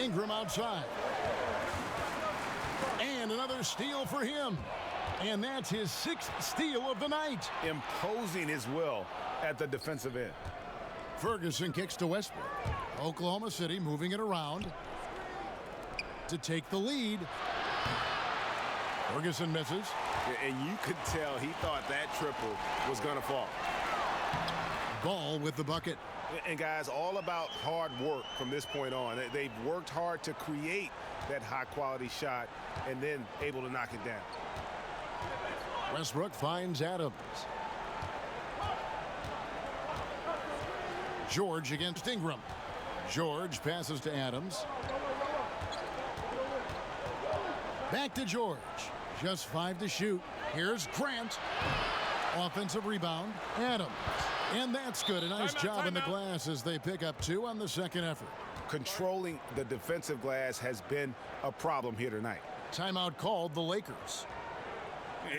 Ingram outside. And another steal for him. And that's his 6th steal of the night. Imposing his will at the defensive end. Ferguson kicks to Westbrook. Oklahoma City moving it around to take the lead. Ferguson misses. And you could tell he thought that triple was going to fall. Ball with the bucket. And guys, all about hard work from this point on. They've worked hard to create that high-quality shot and then able to knock it down. Westbrook finds Adams. George against Ingram. George passes to Adams. Back to George. Just 5 to shoot. Here's Grant. Offensive rebound. Adams. And that's good. A nice job in the glass as they pick up 2 on the second effort. Controlling the defensive glass has been a problem here tonight. Timeout called the Lakers.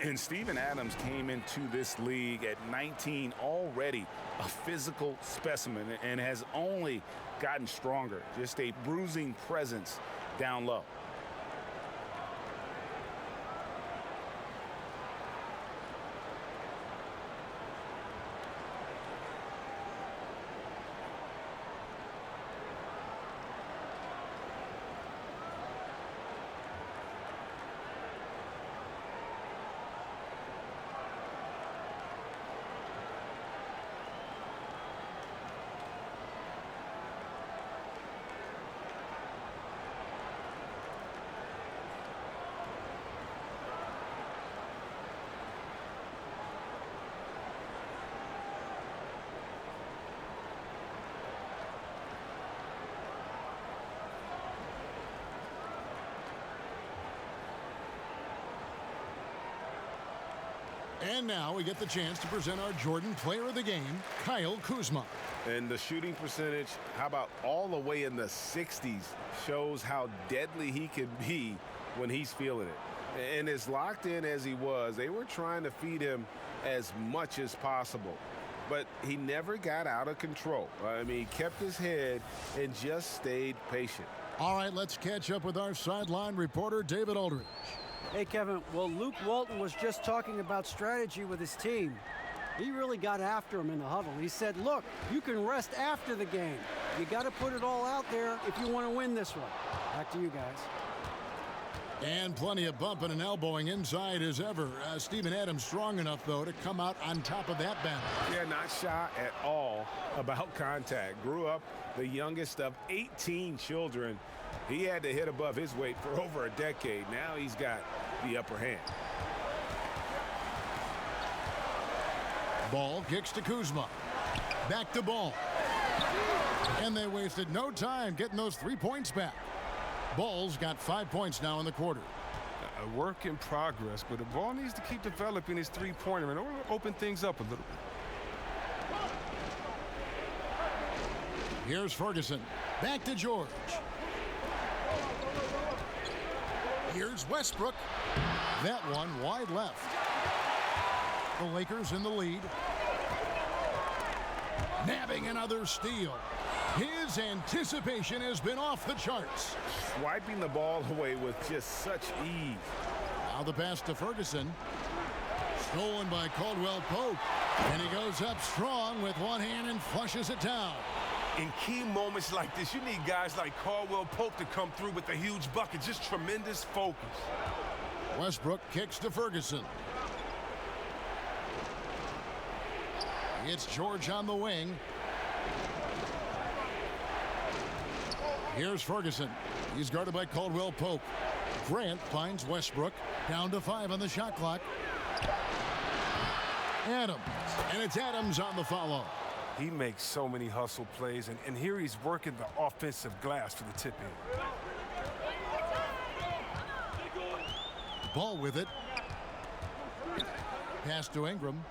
And Steven Adams came into this league at 19, already a physical specimen, and has only gotten stronger. Just a bruising presence down low. And now we get the chance to present our Jordan Player of the Game, Kyle Kuzma. And the shooting percentage, how about all the way in the 60s, shows how deadly he can be when he's feeling it. And as locked in as he was, they were trying to feed him as much as possible. But he never got out of control. I mean, he kept his head and just stayed patient. All right, let's catch up with our sideline reporter, David Aldridge. Hey, Kevin, well, Luke Walton was just talking about strategy with his team. He really got after him in the huddle. He said, look, you can rest after the game. You got to put it all out there if you want to win this one. Back to you guys. And plenty of bumping and elbowing inside as ever. Steven Adams strong enough, though, to come out on top of that battle. Yeah, not shy at all about contact. Grew up the youngest of 18 children. He had to hit above his weight for over a decade. Now he's got the upper hand. Ball kicks to Kuzma. Back to Ball. And they wasted no time getting those 3 points back. Ball's got 5 points now in the quarter. A work in progress, but the ball needs to keep developing his three-pointer in order to open things up a little bit. Here's Ferguson. Back to George. Here's Westbrook. That one wide left. The Lakers in the lead. Nabbing another steal. His anticipation has been off the charts. Swiping the ball away with just such ease. Now the pass to Ferguson. Stolen by Caldwell Pope. And he goes up strong with one hand and flushes it down. In key moments like this, you need guys like Caldwell Pope to come through with a huge bucket. Just tremendous focus. Westbrook kicks to Ferguson. It's George on the wing. Here's Ferguson. He's guarded by Caldwell Pope. Grant finds Westbrook. Down to 5 on the shot clock. Adams. And it's Adams on the follow. He makes so many hustle plays, and here he's working the offensive glass for the tip-in. Ball with it. Pass to Ingram.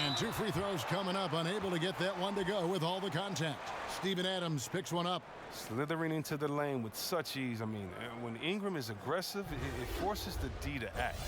And 2 free throws coming up. Unable to get that one to go with all the contact. Steven Adams picks one up. Slithering into the lane with such ease. I mean, when Ingram is aggressive, it forces the D to act.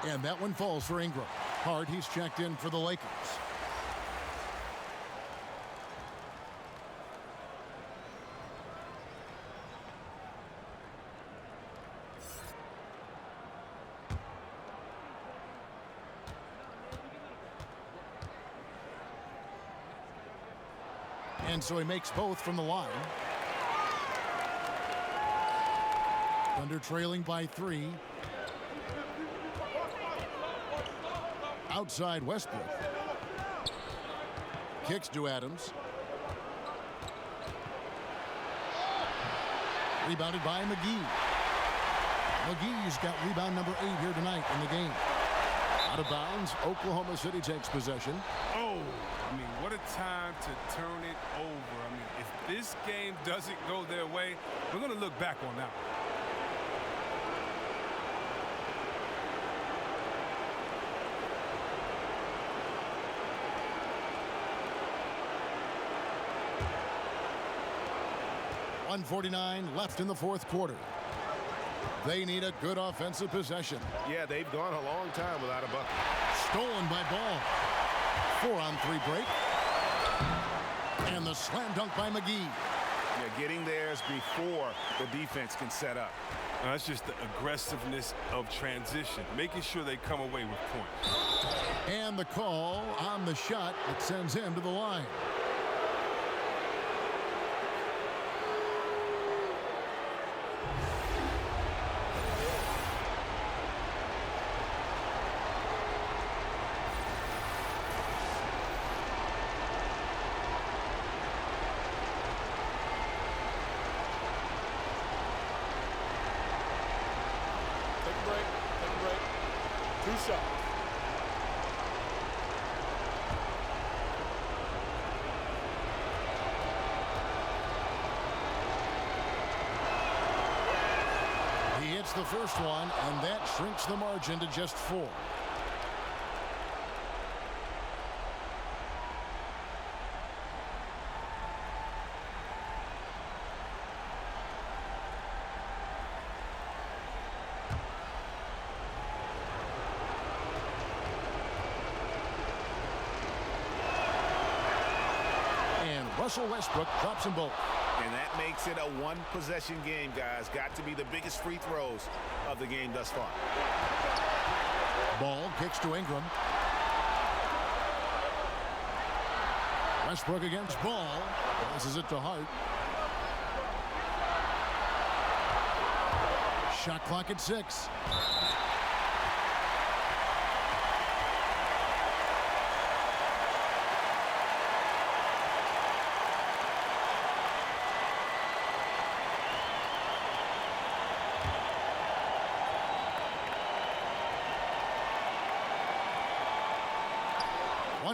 And that one falls for Ingram. Hard, he's checked in for the Lakers. And so he makes both from the line. Thunder trailing by 3. Outside Westbrook. Kicks to Adams. Rebounded by McGee. McGee's got rebound number 8 here tonight in the game. Out of bounds, Oklahoma City takes possession. Oh, I mean, what a time to turn it over. I mean, if this game doesn't go their way, we're going to look back on that one. .149 left in the fourth quarter. They need a good offensive possession. Yeah, they've gone a long time without a bucket. Stolen by Ball. 4-on-3 break. And the slam dunk by McGee. Yeah, getting theirs before the defense can set up. That's just the aggressiveness of transition, making sure they come away with points. And the call on the shot that sends him to the line. 2 shots. He hits the first one, and that shrinks the margin to just 4. Russell Westbrook drops them both. And that makes it a one-possession game, guys. Got to be the biggest free throws of the game thus far. Ball kicks to Ingram. Westbrook against Ball. Passes it to Hart. Shot clock at 6.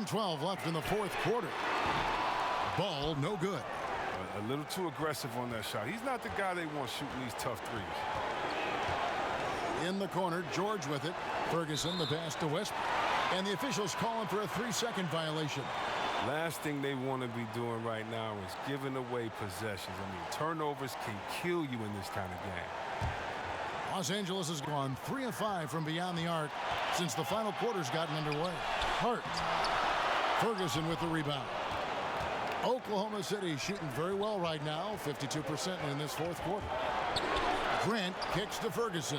.12 left in the fourth quarter. Ball no good. A little too aggressive on that shot. He's not the guy they want shooting these tough threes. In the corner, George with it. Ferguson the pass to Westbrook. And the officials calling for a 3-second violation. Last thing they want to be doing right now is giving away possessions. I mean, turnovers can kill you in this kind of game. Los Angeles has gone 3 of 5 from beyond the arc since the final quarter's gotten underway. Hart. Ferguson with the rebound. Oklahoma City shooting very well right now, 52% in this fourth quarter. Grant kicks to Ferguson.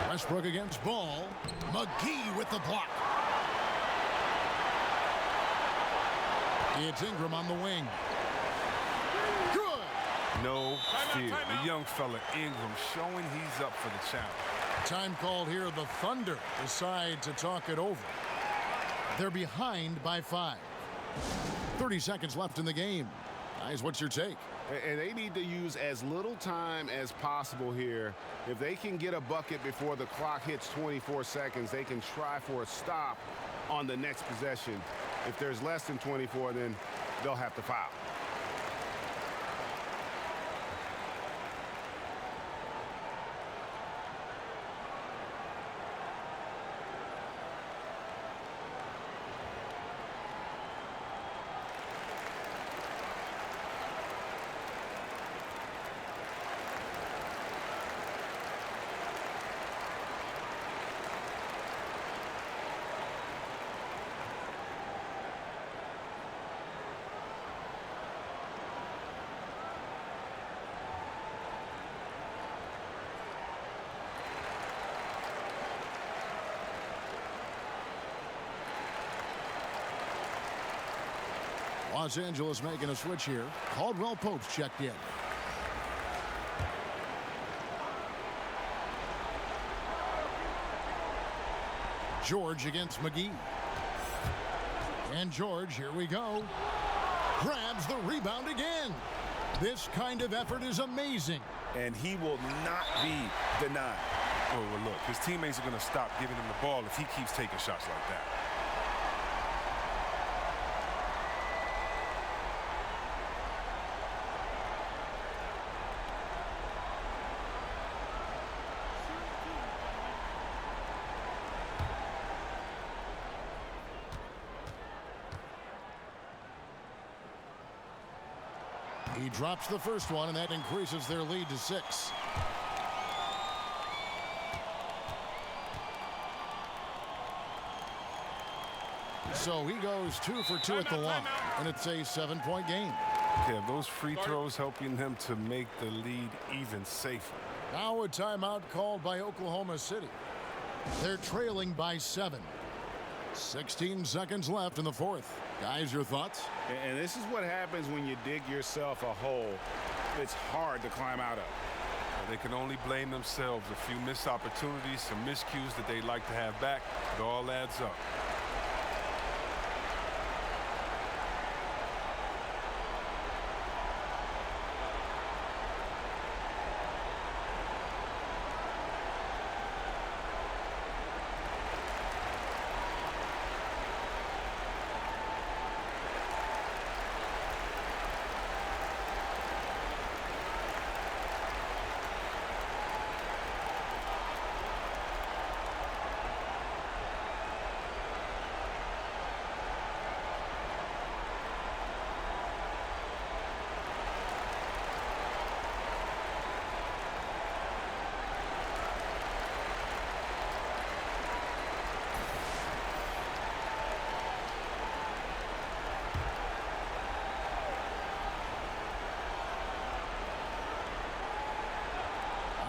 Westbrook against Ball. McGee with the block. It's Ingram on the wing. Good. No fear. The young fella Ingram showing he's up for the challenge. Time called here. The Thunder decide to talk it over. They're behind by 5. 30 seconds left in the game. Guys, what's your take? And they need to use as little time as possible here. If they can get a bucket before the clock hits 24 seconds, they can try for a stop on the next possession. If there's less than 24, then they'll have to foul. Los Angeles making a switch here. Caldwell Pope's checked in. George against McGee. And George, here we go. Grabs the rebound again. This kind of effort is amazing. And he will not be denied. Oh, well, look, his teammates are going to stop giving him the ball if he keeps taking shots like that. He drops the first one, and that increases their lead to 6. So he goes 2 for 2 at the line, and it's a 7-point game. Yeah, those free throws helping them to make the lead even safer. Now a timeout called by Oklahoma City. They're trailing by 7. 16 seconds left in the fourth. Guys, your thoughts? And this is what happens when you dig yourself a hole it's hard to climb out of. They can only blame themselves. A few missed opportunities, some miscues that they'd like to have back. It all adds up.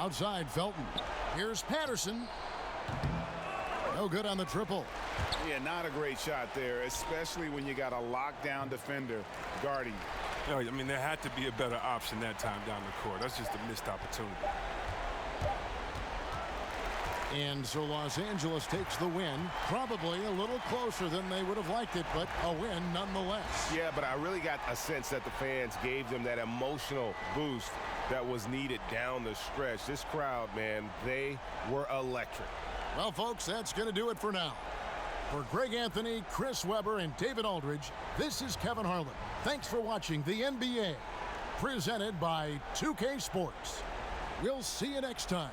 Outside Felton. Here's Patterson. No good on the triple. Yeah, not a great shot there, especially when you got a lockdown defender guarding. You know, I mean, there had to be a better option that time down the court. That's just a missed opportunity. And so Los Angeles takes the win, probably a little closer than they would have liked it, but a win nonetheless. Yeah, but I really got a sense that the fans gave them that emotional boost that was needed down the stretch. This crowd, man, they were electric. Well, folks, that's going to do it for now. For Greg Anthony, Chris Webber, and David Aldridge, this is Kevin Harlan. Thanks for watching the NBA, presented by 2K Sports. We'll see you next time.